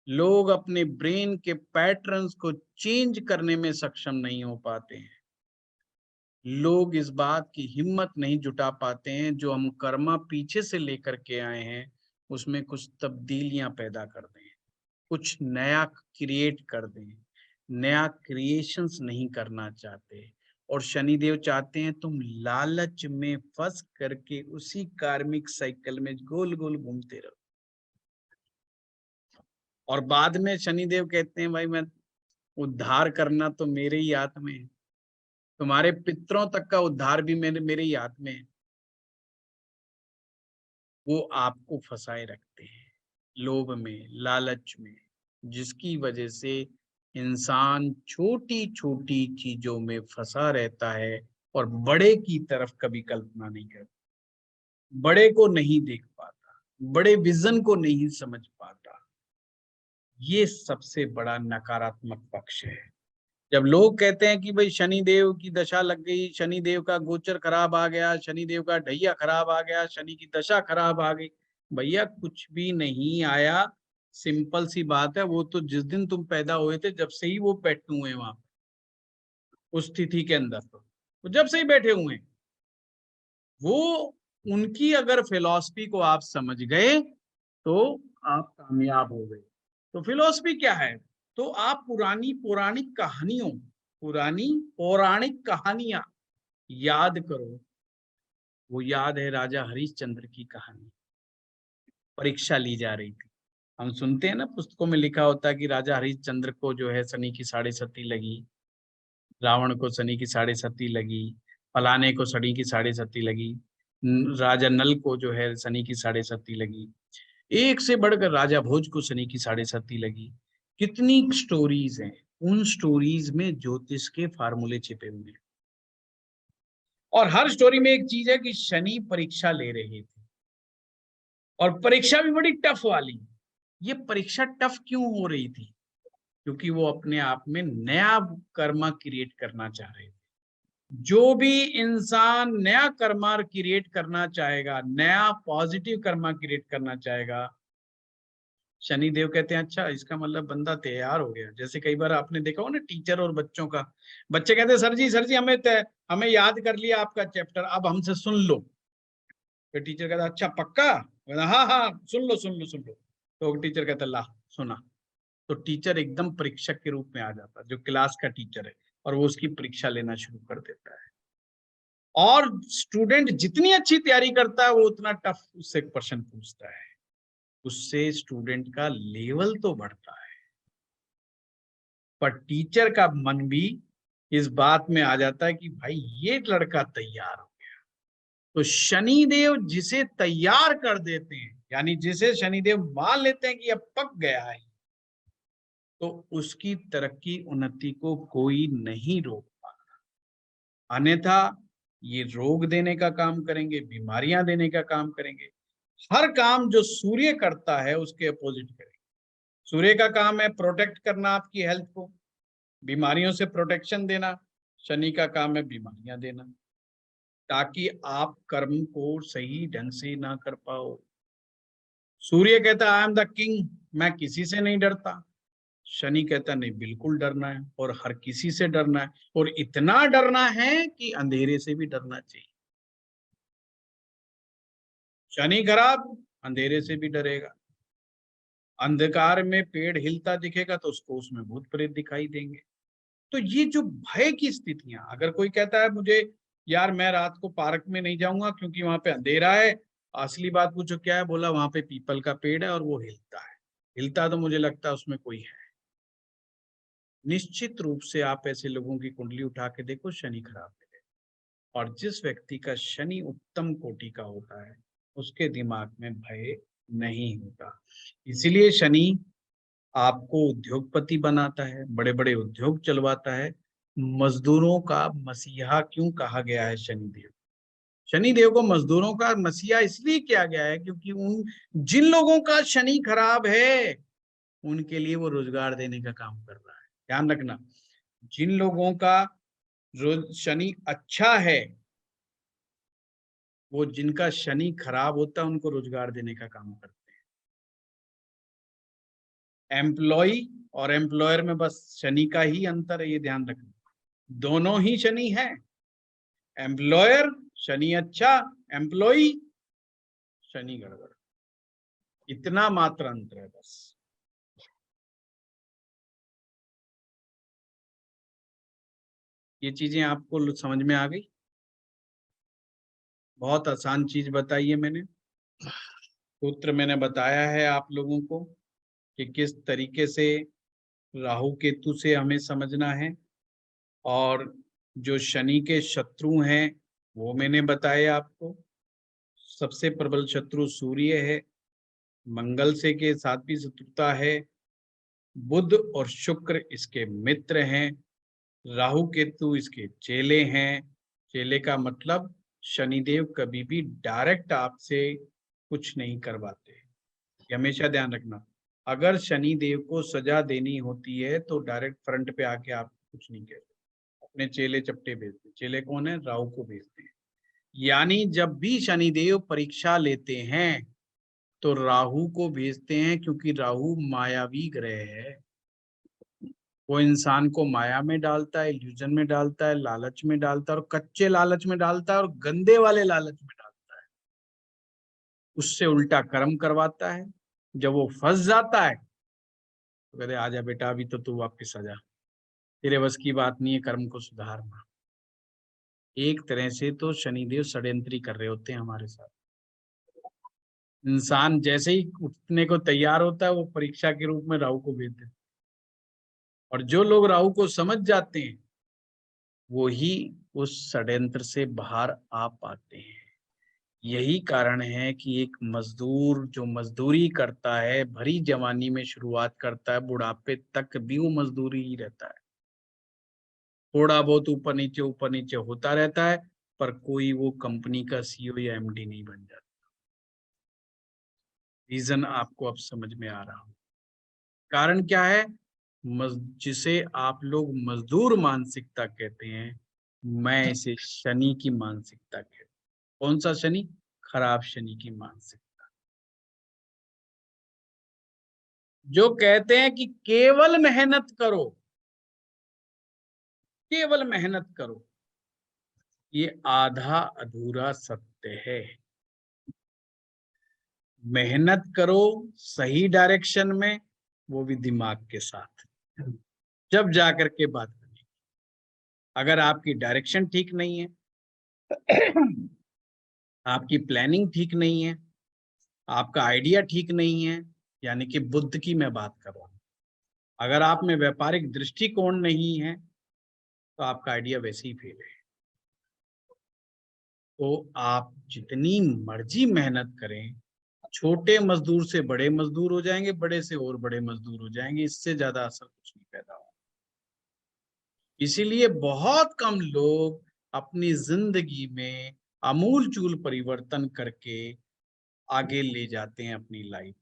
लोग अपने ब्रेन के पैटर्न्स को चेंज करने में सक्षम नहीं हो पाते हैं। लोग इस बात की हिम्मत नहीं जुटा पाते हैं जो हम कर्मा पीछे से लेकर के आए हैं उसमें कुछ तब्दीलियां पैदा कर दें, कुछ नया क्रिएट कर दें। नया क्रिएशंस नहीं करना चाहते। और शनिदेव चाहते हैं तुम लालच में फंस करके उसी कार्मिक साइकिल में गोल गोल घूमते रहो। और बाद में शनिदेव कहते हैं भाई मैं उद्धार करना तो मेरे ही हाथ में है, तुम्हारे पितरों तक का उद्धार भी मेरे ही हाथ में है। वो आपको फंसाए रखते हैं लोभ में, लालच में, जिसकी वजह से इंसान छोटी छोटी चीजों में फंसा रहता है और बड़े की तरफ कभी कल्पना नहीं करता, बड़े को नहीं देख पाता, बड़े विजन को नहीं समझ पाता। ये सबसे बड़ा नकारात्मक पक्ष है। जब लोग कहते हैं कि भाई शनि देव की दशा लग गई, शनि देव का गोचर खराब आ गया, शनि देव का ढैया खराब आ गया, शनि की दशा खराब आ गई, भैया कुछ भी नहीं आया। सिंपल सी बात है, वो तो जिस दिन तुम पैदा हुए थे जब से ही वो बैठे हुए हैं वहां उस तिथि के अंदर, तो वो जब से ही बैठे हुए हैं। वो उनकी अगर फिलॉसफी को आप समझ गए तो आप कामयाब हो गए। तो फिलॉसफी क्या है? तो आप पुरानी पौराणिक कहानियां याद करो। वो याद है राजा हरिश्चंद्र की कहानी। परीक्षा ली जा रही थी, हम सुनते हैं ना पुस्तकों में लिखा होता है कि राजा हरिश्चंद्र को जो है शनि की साढ़े सती लगी, रावण को शनि की साढ़े सती लगी, फलाने को शनि की साढ़े सती लगी, राजा नल को जो है शनि की साढ़े सती लगी, एक से बढ़कर राजा भोज को शनि की साढ़े सती लगी। कितनी स्टोरीज हैं, उन स्टोरीज में ज्योतिष के फार्मूले छिपे हुए हैं। और हर स्टोरी में एक चीज है कि शनि परीक्षा ले रहे थे, और परीक्षा भी बड़ी टफ वाली। ये परीक्षा टफ क्यों हो रही थी? क्योंकि वो अपने आप में नया कर्मा क्रिएट करना चाह रहे थे। जो भी इंसान नया कर्मा क्रिएट करना चाहेगा, नया पॉजिटिव कर्मा क्रिएट करना चाहेगा, शनि देव कहते हैं अच्छा इसका मतलब बंदा तैयार हो गया। जैसे कई बार आपने देखा हो ना टीचर और बच्चों का, बच्चे कहते हैं सर जी हमें याद कर लिया आपका चैप्टर, अब हमसे सुन लो। फिर टीचर कहता अच्छा पक्का? हाँ हाँ सुन लो। तो टीचर कहता ला सुना। तो टीचर एकदम परीक्षक के रूप में आ जाता, जो क्लास का टीचर है, और वो उसकी परीक्षा लेना शुरू कर देता है। और स्टूडेंट जितनी अच्छी तैयारी करता है वो उतना टफ उससे क्वेश्चन पूछता है, उससे स्टूडेंट का लेवल तो बढ़ता है, पर टीचर का मन भी इस बात में आ जाता है कि भाई ये लड़का तैयार हो गया। तो शनिदेव जिसे तैयार कर देते हैं, यानी जिसे शनिदेव मान लेते हैं कि अब पक गया है, तो उसकी तरक्की उन्नति को कोई नहीं रोक पाता। अन्यथा ये रोग देने का काम करेंगे, बीमारियां देने का काम करेंगे। हर काम जो सूर्य करता है उसके अपोजिट करेंगे। सूर्य का काम है प्रोटेक्ट करना आपकी हेल्थ को, बीमारियों से प्रोटेक्शन देना। शनि का काम है बीमारियां देना, ताकि आप कर्म को सही ढंग से ना कर पाओ। सूर्य कहता आई एम द किंग, मैं किसी से नहीं डरता। शनि कहता नहीं, बिल्कुल डरना है, और हर किसी से डरना है, और इतना डरना है कि अंधेरे से भी डरना चाहिए। शनि खराब, अंधेरे से भी डरेगा। अंधकार में पेड़ हिलता दिखेगा तो उसको उसमें भूत प्रेत दिखाई देंगे। तो ये जो भय की स्थितियां, अगर कोई कहता है मुझे यार मैं रात को पार्क में नहीं जाऊंगा क्योंकि वहां पे अंधेरा है, असली बात पूछो क्या है, बोला वहां पे पीपल का पेड़ है और वो हिलता है। हिलता तो मुझे लगता है उसमें कोई है। निश्चित रूप से आप ऐसे लोगों की कुंडली उठा के देखो, शनि खराब है। और जिस व्यक्ति का शनि उत्तम कोटि का होता है उसके दिमाग में भय नहीं होता। इसीलिए शनि आपको उद्योगपति बनाता है, बड़े बड़े उद्योग चलवाता है। मजदूरों का मसीहा क्यों कहा गया है शनिदेव? शनिदेव को मजदूरों का मसीहा इसलिए किया गया है क्योंकि उन जिन लोगों का शनि खराब है उनके लिए वो रोजगार देने का काम कर रहा है। ध्यान रखना, जिन लोगों का रोज शनि अच्छा है, वो जिनका शनि खराब होता है उनको रोजगार देने का काम करते हैं। एम्प्लॉय और एम्प्लॉयर में बस शनि का ही अंतर है, ये ध्यान रखना। दोनों ही शनि है। एम्प्लॉयर शनि अच्छा, एम्प्लॉय शनि गड़बड़, इतना मात्र अंतर है बस। ये चीजें आपको समझ में आ गई? बहुत आसान चीज बताई है मैंने। सूत्र मैंने बताया है आप लोगों को कि किस तरीके से राहु केतु से हमें समझना है, और जो शनि के शत्रु हैं वो मैंने बताया आपको। सबसे प्रबल शत्रु सूर्य है, मंगल से के साथ भी शत्रुता है, बुध और शुक्र इसके मित्र हैं, राहु केतु इसके चेले हैं, चेले का मतलब शनिदेव कभी भी डायरेक्ट आपसे कुछ नहीं करवाते, ये हमेशा ध्यान रखना। अगर शनिदेव को सजा देनी होती है तो डायरेक्ट फ्रंट पे आके आप कुछ नहीं कहते, अपने चेले चपटे भेजते। चेले कौन है? राहु को भेजते हैं। यानी जब भी शनिदेव परीक्षा लेते हैं तो राहु को भेजते हैं, क्योंकि राहु मायावी ग्रह है। वो इंसान को माया में डालता है, इल्यूजन में डालता है, लालच में डालता है, और कच्चे लालच में डालता है और गंदे वाले लालच में डालता है। उससे उल्टा कर्म करवाता है। जब वो फंस जाता है तो कहते आजा बेटा, अभी तो तू वापिस आ जा, तेरे बस की बात नहीं है, कर्म को सुधारना। एक तरह से तो शनिदेव षड्यंत्री कर रहे होते हैं हमारे साथ। इंसान जैसे ही उठने को तैयार होता है वो परीक्षा के रूप में राहु को भेज देते हैं। और जो लोग राहु को समझ जाते हैं वो ही उस षड्यंत्र से बाहर आ पाते हैं। यही कारण है कि एक मजदूर जो मजदूरी करता है, भरी जवानी में शुरुआत करता है, बुढ़ापे तक भी वो मजदूरी ही रहता है। थोड़ा बहुत ऊपर नीचे होता रहता है, पर कोई वो कंपनी का सीईओ या एमडी नहीं बन जाता। रीजन आपको अब समझ में आ रहा हो। कारण क्या है? जिसे आप लोग मजदूर मानसिकता कहते हैं, मैं इसे शनि की मानसिकता कहता हूं। कौन सा शनि? खराब शनि की मानसिकता। जो कहते हैं कि केवल मेहनत करो, केवल मेहनत करो, ये आधा अधूरा सत्य है। मेहनत करो सही डायरेक्शन में, वो भी दिमाग के साथ, जब जाकर के बात बनेगी। अगर आपकी डायरेक्शन ठीक नहीं है, आपकी प्लानिंग ठीक नहीं है, आपका आइडिया ठीक नहीं है, यानी कि बुद्ध की मैं बात कर रहा हूं, अगर आप में व्यापारिक दृष्टिकोण नहीं है तो आपका आइडिया वैसे ही फेल है। तो आप जितनी मर्जी मेहनत करें, छोटे मजदूर से बड़े मजदूर हो जाएंगे, बड़े से और बड़े मजदूर हो जाएंगे, इससे ज्यादा असर कुछ नहीं पैदा होगा। इसीलिए बहुत कम लोग अपनी जिंदगी में आमूलचूल परिवर्तन करके आगे ले जाते हैं अपनी लाइफ।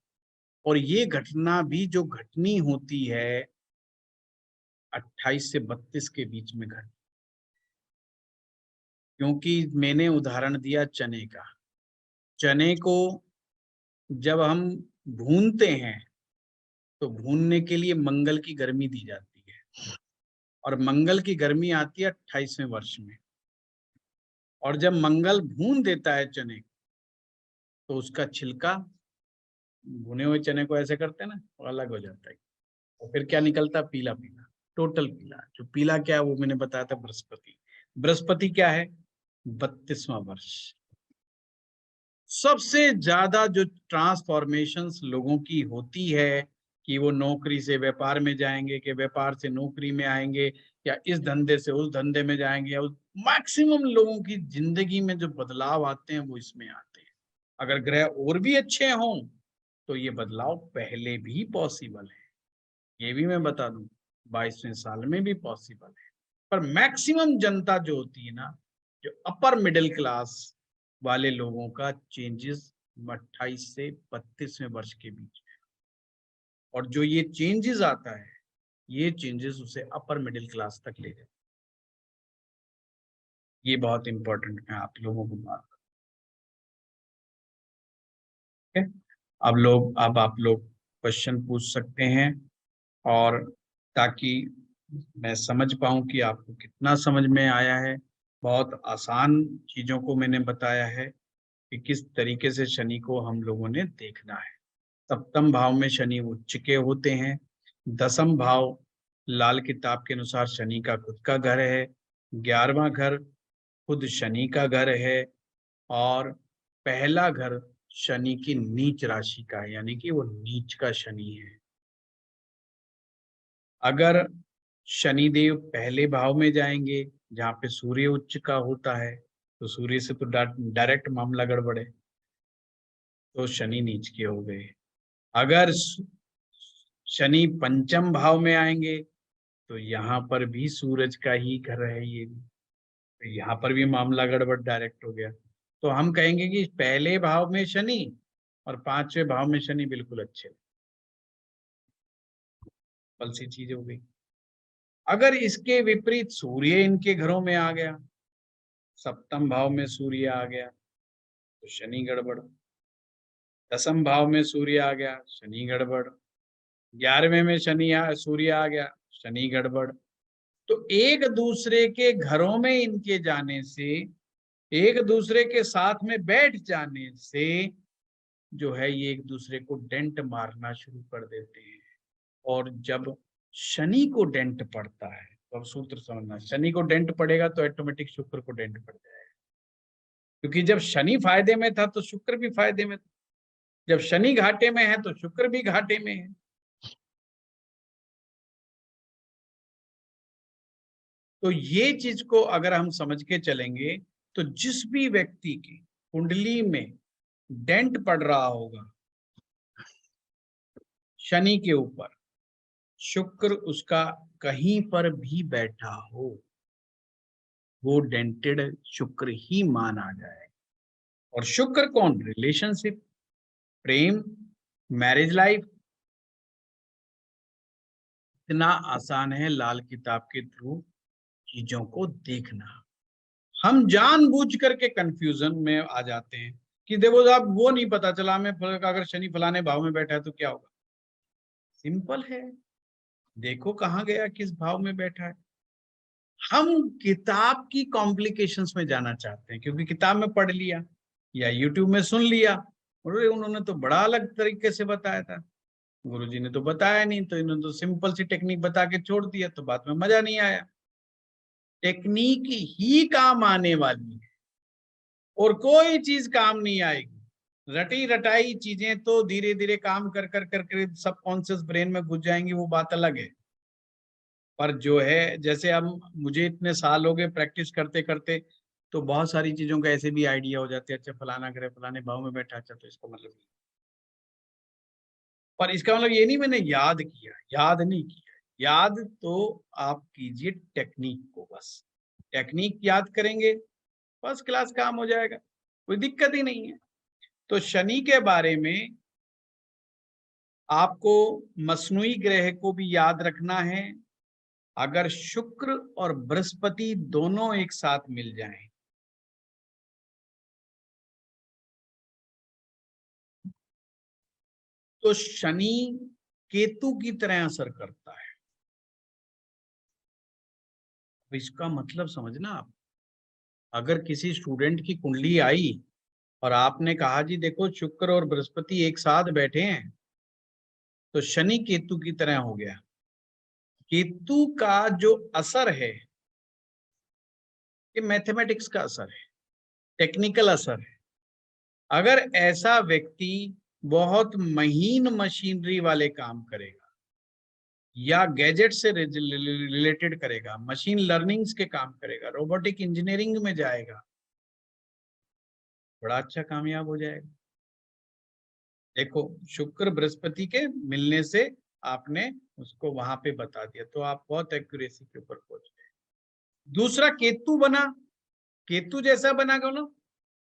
और ये घटना भी जो घटनी होती है 28 से 32 के बीच में घट, क्योंकि मैंने उदाहरण दिया चने का। चने को जब हम भूनते हैं तो भूनने के लिए मंगल की गर्मी दी जाती है, और मंगल की गर्मी आती है 28वें वर्ष में। और जब मंगल भून देता है चने, तो उसका छिलका, भुने हुए चने को ऐसे करते हैं ना, वो अलग हो जाता है। और फिर क्या निकलता? पीला पीला, टोटल पीला। जो पीला क्या है वो मैंने बताया था, बृहस्पति। बृहस्पति क्या है? 32वां वर्ष। सबसे ज्यादा जो ट्रांसफॉर्मेशंस लोगों की होती है कि वो नौकरी से व्यापार में जाएंगे, कि व्यापार से नौकरी में आएंगे, या इस धंधे से उस धंधे में जाएंगे, या मैक्सिमम लोगों की जिंदगी में जो बदलाव आते हैं वो इसमें आते हैं। अगर ग्रह और भी अच्छे हों तो ये बदलाव पहले भी पॉसिबल है, ये भी मैं बता दूं, 22वें साल में भी पॉसिबल है। पर मैक्सिमम जनता जो होती है ना, जो अपर मिडिल क्लास वाले लोगों का चेंजेस 28 से 32वें वर्ष के बीच में। और जो ये चेंजेस आता है, ये चेंजेस उसे अपर मिडिल क्लास तक ले जाए। ये बहुत इंपॉर्टेंट है आप लोगों को बात है। अब आप लोग क्वेश्चन पूछ सकते हैं, और ताकि मैं समझ पाऊं कि आपको कितना समझ में आया है। बहुत आसान चीजों को मैंने बताया है कि किस तरीके से शनि को हम लोगों ने देखना है। सप्तम भाव में शनि उच्च के होते हैं। दसम भाव लाल किताब के अनुसार शनि का खुद का घर है। 11वां घर खुद शनि का घर है। और पहला घर शनि की नीच राशि का है, यानी कि वो नीच का शनि है। अगर शनिदेव पहले भाव में जाएंगे जहाँ पे सूर्य उच्च का होता है, तो सूर्य से तो डायरेक्ट मामला गड़बड़ है, तो शनि नीच के हो गए। अगर शनि पंचम भाव में आएंगे तो यहाँ पर भी सूरज का ही घर है ये भी, तो यहाँ पर भी मामला गड़बड़ डायरेक्ट हो गया। तो हम कहेंगे कि पहले भाव में शनि और पांचवें भाव में शनि बिल्कुल अच्छे, पल सी चीज हो गई। अगर इसके विपरीत सूर्य इनके घरों में आ गया, सप्तम भाव में सूर्य आ गया तो शनि गड़बड़, दसम भाव में सूर्य आ गया शनि गड़बड़, 11वें में सूर्य आ गया शनि गड़बड़। तो एक दूसरे के घरों में इनके जाने से, एक दूसरे के साथ में बैठ जाने से जो है ये एक दूसरे को डेंट मारना शुरू कर देते हैं। और जब शनि को डेंट पड़ता है तो अब सूत्र समझना, शनि को डेंट पड़ेगा तो ऑटोमेटिक शुक्र को डेंट पड़ जाएगा, क्योंकि जब शनि फायदे में था तो शुक्र भी फायदे में था, जब शनि घाटे में है तो शुक्र भी घाटे में है। तो ये चीज को अगर हम समझ के चलेंगे तो जिस भी व्यक्ति की कुंडली में डेंट पड़ रहा होगा शनि के ऊपर, शुक्र उसका कहीं पर भी बैठा हो, वो डेंटेड शुक्र ही माना जाए। और शुक्र कौन? रिलेशनशिप, प्रेम, मैरिज लाइफ। इतना आसान है लाल किताब के थ्रू चीजों को देखना। हम जानबूझ करके कंफ्यूजन में आ जाते हैं कि देखो साहब वो नहीं पता चला हमें, अगर शनि फलाने भाव में बैठा है तो क्या होगा। सिंपल है, देखो कहाँ गया, किस भाव में बैठा है। हम किताब की कॉम्प्लिकेशंस में जाना चाहते हैं क्योंकि किताब में पढ़ लिया या यूट्यूब में सुन लिया, और उन्होंने तो बड़ा अलग तरीके से बताया था, गुरुजी ने तो बताया नहीं, तो इन्होंने तो सिंपल सी टेक्निक बता के छोड़ दिया, तो बात में मजा नहीं आया। टेक्निक ही काम आने वाली है और कोई चीज काम नहीं आएगी। रटी रटाई चीजें तो धीरे धीरे काम कर कर कर कर सबकॉन्शियस ब्रेन में घुस जाएंगी, वो बात अलग है। पर जो है, जैसे अब मुझे इतने साल हो गए प्रैक्टिस करते करते, तो बहुत सारी चीजों का ऐसे भी आइडिया हो जाते हैं, अच्छा फलाना ग्रह फलाने भाव में बैठा, अच्छा तो इसका मतलब, पर इसका मतलब ये नहीं मैंने याद किया, याद नहीं किया। याद तो आप कीजिए टेक्निक को, बस टेक्निक याद करेंगे फर्स्ट क्लास काम हो जाएगा, कोई दिक्कत ही नहीं है। तो शनि के बारे में आपको मसनूई ग्रह को भी याद रखना है। अगर शुक्र और बृहस्पति दोनों एक साथ मिल जाएं तो शनि केतु की तरह असर करता है। तो इसका मतलब समझना आप, अगर किसी स्टूडेंट की कुंडली आई और आपने कहा जी देखो शुक्र और बृहस्पति एक साथ बैठे हैं, तो शनि केतु की तरह हो गया। केतु का जो असर है ये मैथमेटिक्स का असर है, टेक्निकल असर है। अगर ऐसा व्यक्ति बहुत महीन मशीनरी वाले काम करेगा या गैजेट से रिलेटेड करेगा, मशीन लर्निंग्स के काम करेगा, रोबोटिक इंजीनियरिंग में जाएगा, बड़ा अच्छा कामयाब हो जाएगा। देखो शुक्र बृहस्पति के मिलने से आपने उसको वहां पे बता दिया, तो आप बहुत एक्यूरेसी के ऊपर पहुंच गए। दूसरा केतु बना, केतु जैसा बना बोलो,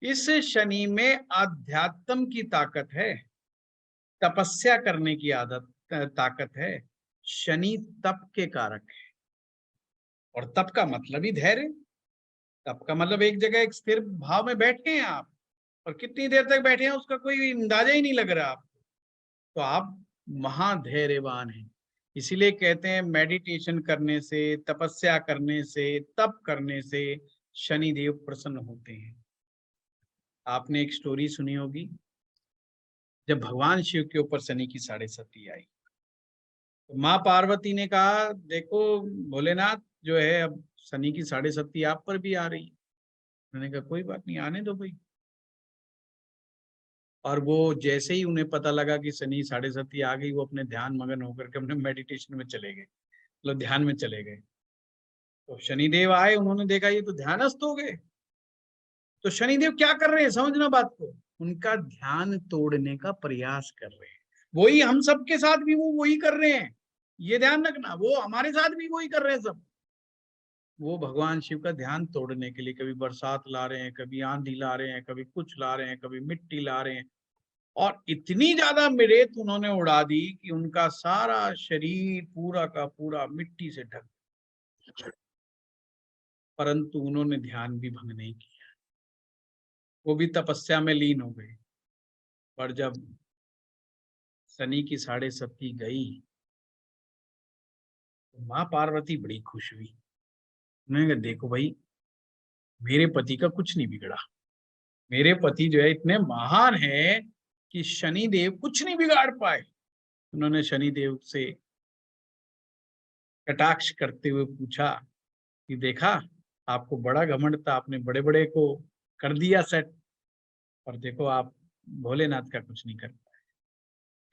इस शनि में आध्यात्म की ताकत है, तपस्या करने की आदत ताकत है। शनि तप के कारक है, और तप का मतलब ही धैर्य। तप का मतलब एक जगह एक स्थिर भाव में बैठे हैं आप, और कितनी देर तक बैठे हैं उसका कोई अंदाजा ही नहीं लग रहा आपको, तो आप महाधैर्यवान हैं। इसीलिए कहते हैं मेडिटेशन करने से, तपस्या करने से, तप करने से शनि देव प्रसन्न होते हैं। आपने एक स्टोरी सुनी होगी, जब भगवान शिव के ऊपर शनि की 7.5 आई, तो माँ पार्वती ने कहा देखो भोलेनाथ जो है, अब शनि की 7.5 आप पर भी आ रही है। उन्होंने कहा कोई बात नहीं, आने दो भाई। और वो जैसे ही उन्हें पता लगा कि शनि 7.5 आ गई, वो अपने ध्यान मगन होकर के अपने मेडिटेशन में चले गए, मतलब ध्यान में चले गए। तो शनिदेव आए, उन्होंने देखा ये तो ध्यानस्थ हो गए। तो शनिदेव क्या कर रहे हैं, समझना बात को, उनका ध्यान तोड़ने का प्रयास कर रहे हैं। वही हम सबके साथ भी वो वही कर रहे हैं, ये ध्यान रखना, वो हमारे साथ भी वही कर रहे हैं सब। वो भगवान शिव का ध्यान तोड़ने के लिए कभी बरसात ला रहे हैं, कभी आंधी ला रहे हैं, कभी कुछ ला रहे हैं, कभी मिट्टी ला रहे हैं, और इतनी ज्यादा रेत उन्होंने उड़ा दी कि उनका सारा शरीर पूरा का पूरा मिट्टी से ढक, परंतु उन्होंने ध्यान भी भंग नहीं किया, वो भी तपस्या में लीन हो गए। पर जब शनि की 7.5 गई तो माँ पार्वती बड़ी खुश हुई। उन्होंने कहा देखो भाई, मेरे पति का कुछ नहीं बिगड़ा, मेरे पति जो है इतने महान है कि शनि देव कुछ नहीं बिगाड़ पाए। उन्होंने शनि देव से कटाक्ष करते हुए पूछा कि देखा, आपको बड़ा घमंड था, आपने बड़े बड़े को कर दिया सेट, और देखो आप भोलेनाथ का कुछ नहीं कर पाए।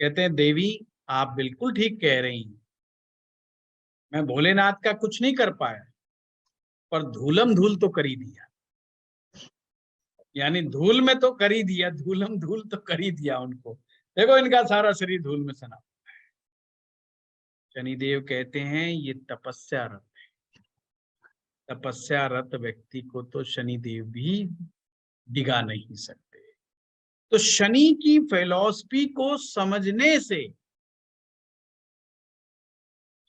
कहते हैं देवी, आप बिल्कुल ठीक कह रही हैं, मैं भोलेनाथ का कुछ नहीं कर पाया, पर धूलम धूल तो कर ही दिया, यानी धूल में तो कर ही दिया, धूलम धूल तो कर ही दिया उनको। देखो इनका सारा शरीर धूल में सना। शनिदेव कहते हैं ये तपस्या रत है, तपस्या रत व्यक्ति को तो शनिदेव भी डिगा नहीं सकते। तो शनि की फिलॉसफी को समझने से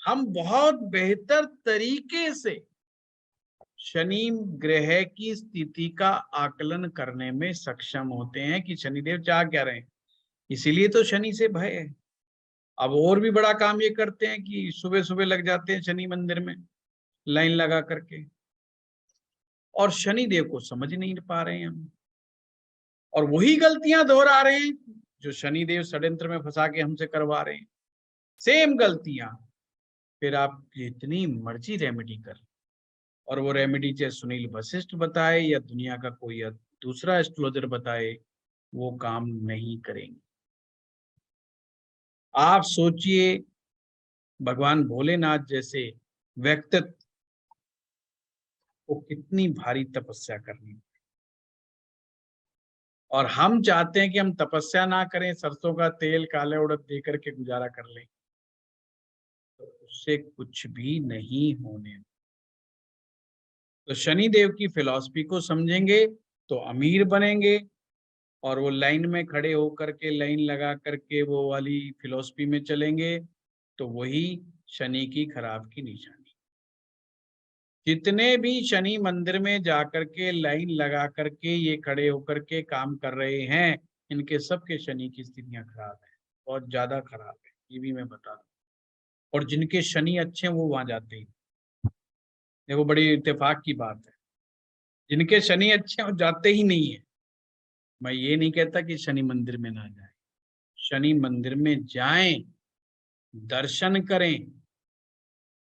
हम बहुत बेहतर तरीके से शनि ग्रह की स्थिति का आकलन करने में सक्षम होते हैं कि शनिदेव चाह क्या रहे हैं। इसीलिए तो शनि से भय है। अब और भी बड़ा काम ये करते हैं कि सुबह सुबह लग जाते हैं शनि मंदिर में लाइन लगा करके, और शनि देव को समझ नहीं पा रहे हैं हम, और वही गलतियां दोहरा रहे हैं जो शनि देव षड्यंत्र में फंसा के हमसे करवा रहे हैं, सेम गलतियां। फिर आप जितनी मर्जी रेमेडी कर, और वो रेमेडी चाहे सुनील वशिष्ठ बताए या दुनिया का कोई दूसरा एस्ट्रोलॉजर बताए, वो काम नहीं करेंगे। आप सोचिए, भगवान भोलेनाथ जैसे व्यक्तित्व को कितनी भारी तपस्या करनी, और हम चाहते हैं कि हम तपस्या ना करें, सरसों का तेल काले उड़द दे करके गुजारा कर लें, तो उससे कुछ भी नहीं होने। तो शनि देव की फिलॉसफी को समझेंगे तो अमीर बनेंगे, और वो लाइन में खड़े होकर के लाइन लगा करके वो वाली फिलॉसफी में चलेंगे, तो वही शनि की खराब की निशानी। जितने भी शनि मंदिर में जाकर के लाइन लगा करके ये खड़े होकर के काम कर रहे हैं, इनके सबके शनि की स्थितियां खराब है, बहुत ज्यादा खराब है, ये भी मैं बता दूं। और जिनके शनि अच्छे हैं वो वहां जाते ही, देखो बड़ी इत्तेफाक की बात है, जिनके शनि अच्छे हैं वो जाते ही नहीं है। मैं ये नहीं कहता कि शनि मंदिर में ना जाए, शनि मंदिर में जाएं, दर्शन करें,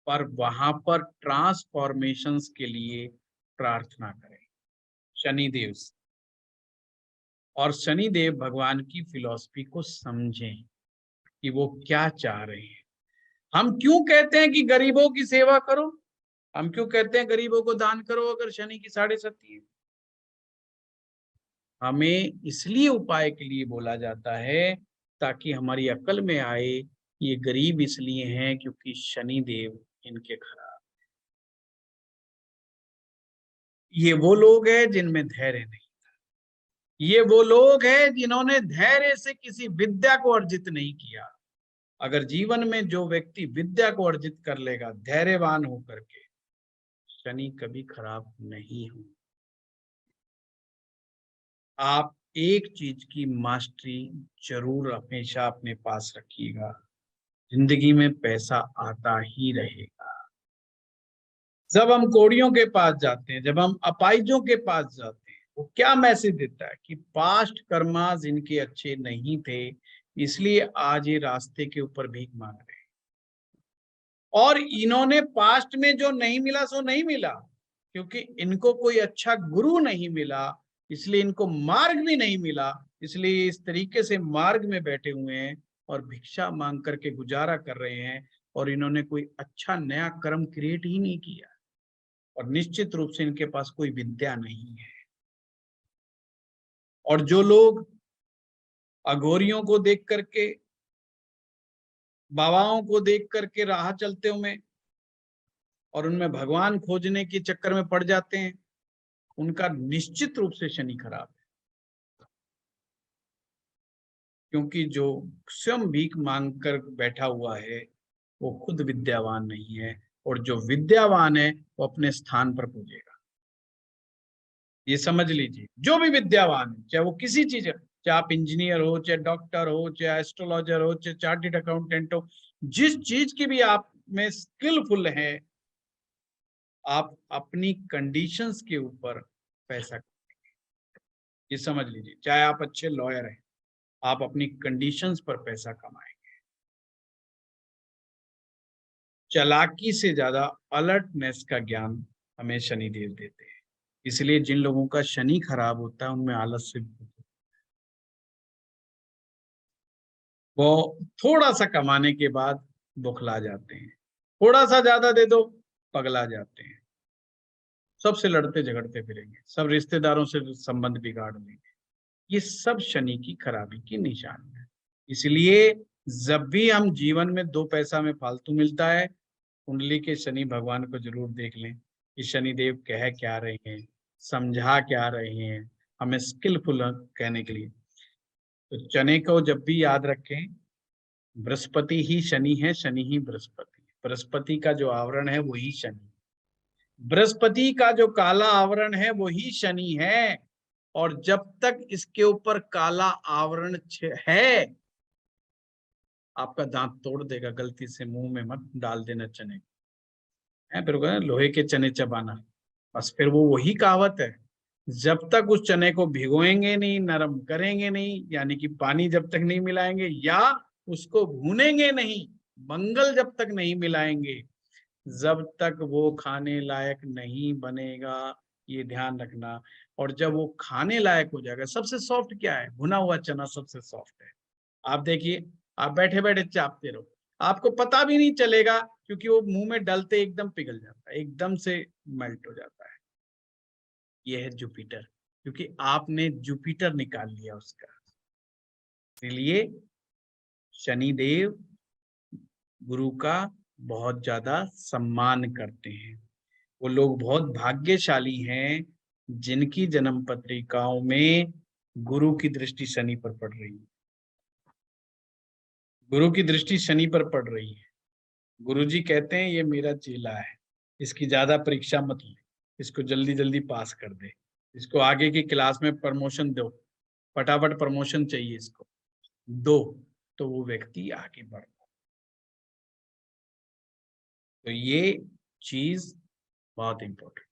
पर वहां पर ट्रांसफॉर्मेशंस के लिए प्रार्थना करें शनिदेव से, और शनिदेव भगवान की फिलॉसफी को समझें कि वो क्या चाह रहे हैं। हम क्यों कहते हैं कि गरीबों की सेवा करो, हम क्यों कहते हैं गरीबों को दान करो अगर शनि की 7.5 है? हमें इसलिए उपाय के लिए बोला जाता है ताकि हमारी अक्ल में आए, ये गरीब इसलिए हैं क्योंकि शनि देव इनके खराब। ये वो लोग हैं जिनमें धैर्य नहीं, ये वो लोग हैं जिन्होंने धैर्य से किसी विद्या को अर्जित नहीं किया। अगर जीवन में जो व्यक्ति विद्या को अर्जित कर लेगा धैर्यवान होकर के, शनि कभी खराब नहीं हो। आप एक चीज की मास्टरी जरूर हमेशा अपने पास रखिएगा, जिंदगी में पैसा आता ही रहेगा। जब हम कोड़ियों के पास जाते हैं, जब हम अपाइजों के पास जाते हैं, वो क्या मैसेज देता है कि पास्ट कर्मा जिनके अच्छे नहीं थे, इसलिए आज ये रास्ते के ऊपर भीख मांग रहे हैं। और इन्होंने पास्ट में जो नहीं मिला सो नहीं मिला, क्योंकि इनको कोई अच्छा गुरु नहीं मिला, इसलिए इनको मार्ग भी नहीं मिला, इसलिए इस तरीके से मार्ग में बैठे हुए हैं और भिक्षा मांग करके गुजारा कर रहे हैं, और इन्होंने कोई अच्छा नया कर्म क्रिएट ही नहीं किया, और निश्चित रूप से इनके पास कोई विद्या नहीं है। और जो लोग अघोरियों को देख करके, बाबाओं को देख करके राह चलते हुए और उनमें भगवान खोजने के चक्कर में पड़ जाते हैं, उनका निश्चित रूप से शनि खराब है। क्योंकि जो स्वयं भीख मांग कर बैठा हुआ है वो खुद विद्यावान नहीं है, और जो विद्यावान है वो अपने स्थान पर पूजेगा। ये समझ लीजिए, जो भी विद्यावान है, चाहे वो किसी चीज, चाहे आप इंजीनियर हो, चाहे डॉक्टर हो, चाहे एस्ट्रोलॉजर हो, चाहे चार्टेड अकाउंटेंट हो, जिस चीज की भी आप में स्किलफुल है, आप अपनी कंडीशंस के ऊपर पैसा कमाएंगे। ये समझ लीजिए, चाहे आप अच्छे लॉयर हैं, आप अपनी कंडीशंस पर पैसा कमाएंगे। चालाकी से ज्यादा अलर्टनेस का ज्ञान हमें शनिदेव देते हैं। इसलिए जिन लोगों का शनि खराब होता है उनमें आलस्य भी होता है। वो थोड़ा सा कमाने के बाद बौखला जाते हैं, थोड़ा सा ज्यादा दे दो पगला जाते हैं, सबसे लड़ते झगड़ते फिरेंगे, सब रिश्तेदारों से संबंध बिगाड़ लेंगे। ये सब शनि की खराबी की निशानी है। इसलिए जब भी हम जीवन में दो पैसा में फालतू मिलता है, कुंडली के शनि भगवान को जरूर देख लें कि शनिदेव कह क्या रहे हैं, समझा क्या रहे हैं हमें स्किलफुल कहने के लिए। तो चने को जब भी याद रखें, बृहस्पति ही शनि है, शनि ही बृहस्पति। बृहस्पति का जो आवरण है वही शनि, बृहस्पति का जो काला आवरण है वही शनि है। और जब तक इसके ऊपर काला आवरण है, आपका दांत तोड़ देगा। गलती से मुंह में मत डाल देना चने है, फिर लोहे के चने चबाना, बस फिर वो वही कहावत है। जब तक उस चने को भिगोएंगे नहीं, नरम करेंगे नहीं, यानी कि पानी जब तक नहीं मिलाएंगे या उसको भूनेंगे नहीं, मंगल जब तक नहीं मिलाएंगे, जब तक वो खाने लायक नहीं बनेगा। ये ध्यान रखना। और जब वो खाने लायक हो जाएगा, सबसे सॉफ्ट क्या है? भुना हुआ चना सबसे सॉफ्ट है। आप देखिए, आप बैठे बैठे चापते रहो, आपको पता भी नहीं चलेगा, क्योंकि वो मुंह में डलते एकदम पिघल जाता है, एकदम से मेल्ट हो जाता है। ये है जुपिटर, क्योंकि आपने जुपिटर निकाल लिया उसका। इसलिए शनिदेव गुरु का बहुत ज्यादा सम्मान करते हैं। वो लोग बहुत भाग्यशाली हैं जिनकी जन्म पत्रिकाओं में गुरु की दृष्टि शनि पर पड़ रही है। गुरु की दृष्टि शनि पर पड़ रही है। गुरुजी कहते हैं ये मेरा चेला है, इसकी ज्यादा परीक्षा मत ले, इसको जल्दी जल्दी पास कर दे, इसको आगे की क्लास में प्रमोशन दो, फटाफट प्रमोशन चाहिए इसको दो, तो वो व्यक्ति आगे बढ़ता। तो ये चीज बहुत इंपॉर्टेंट।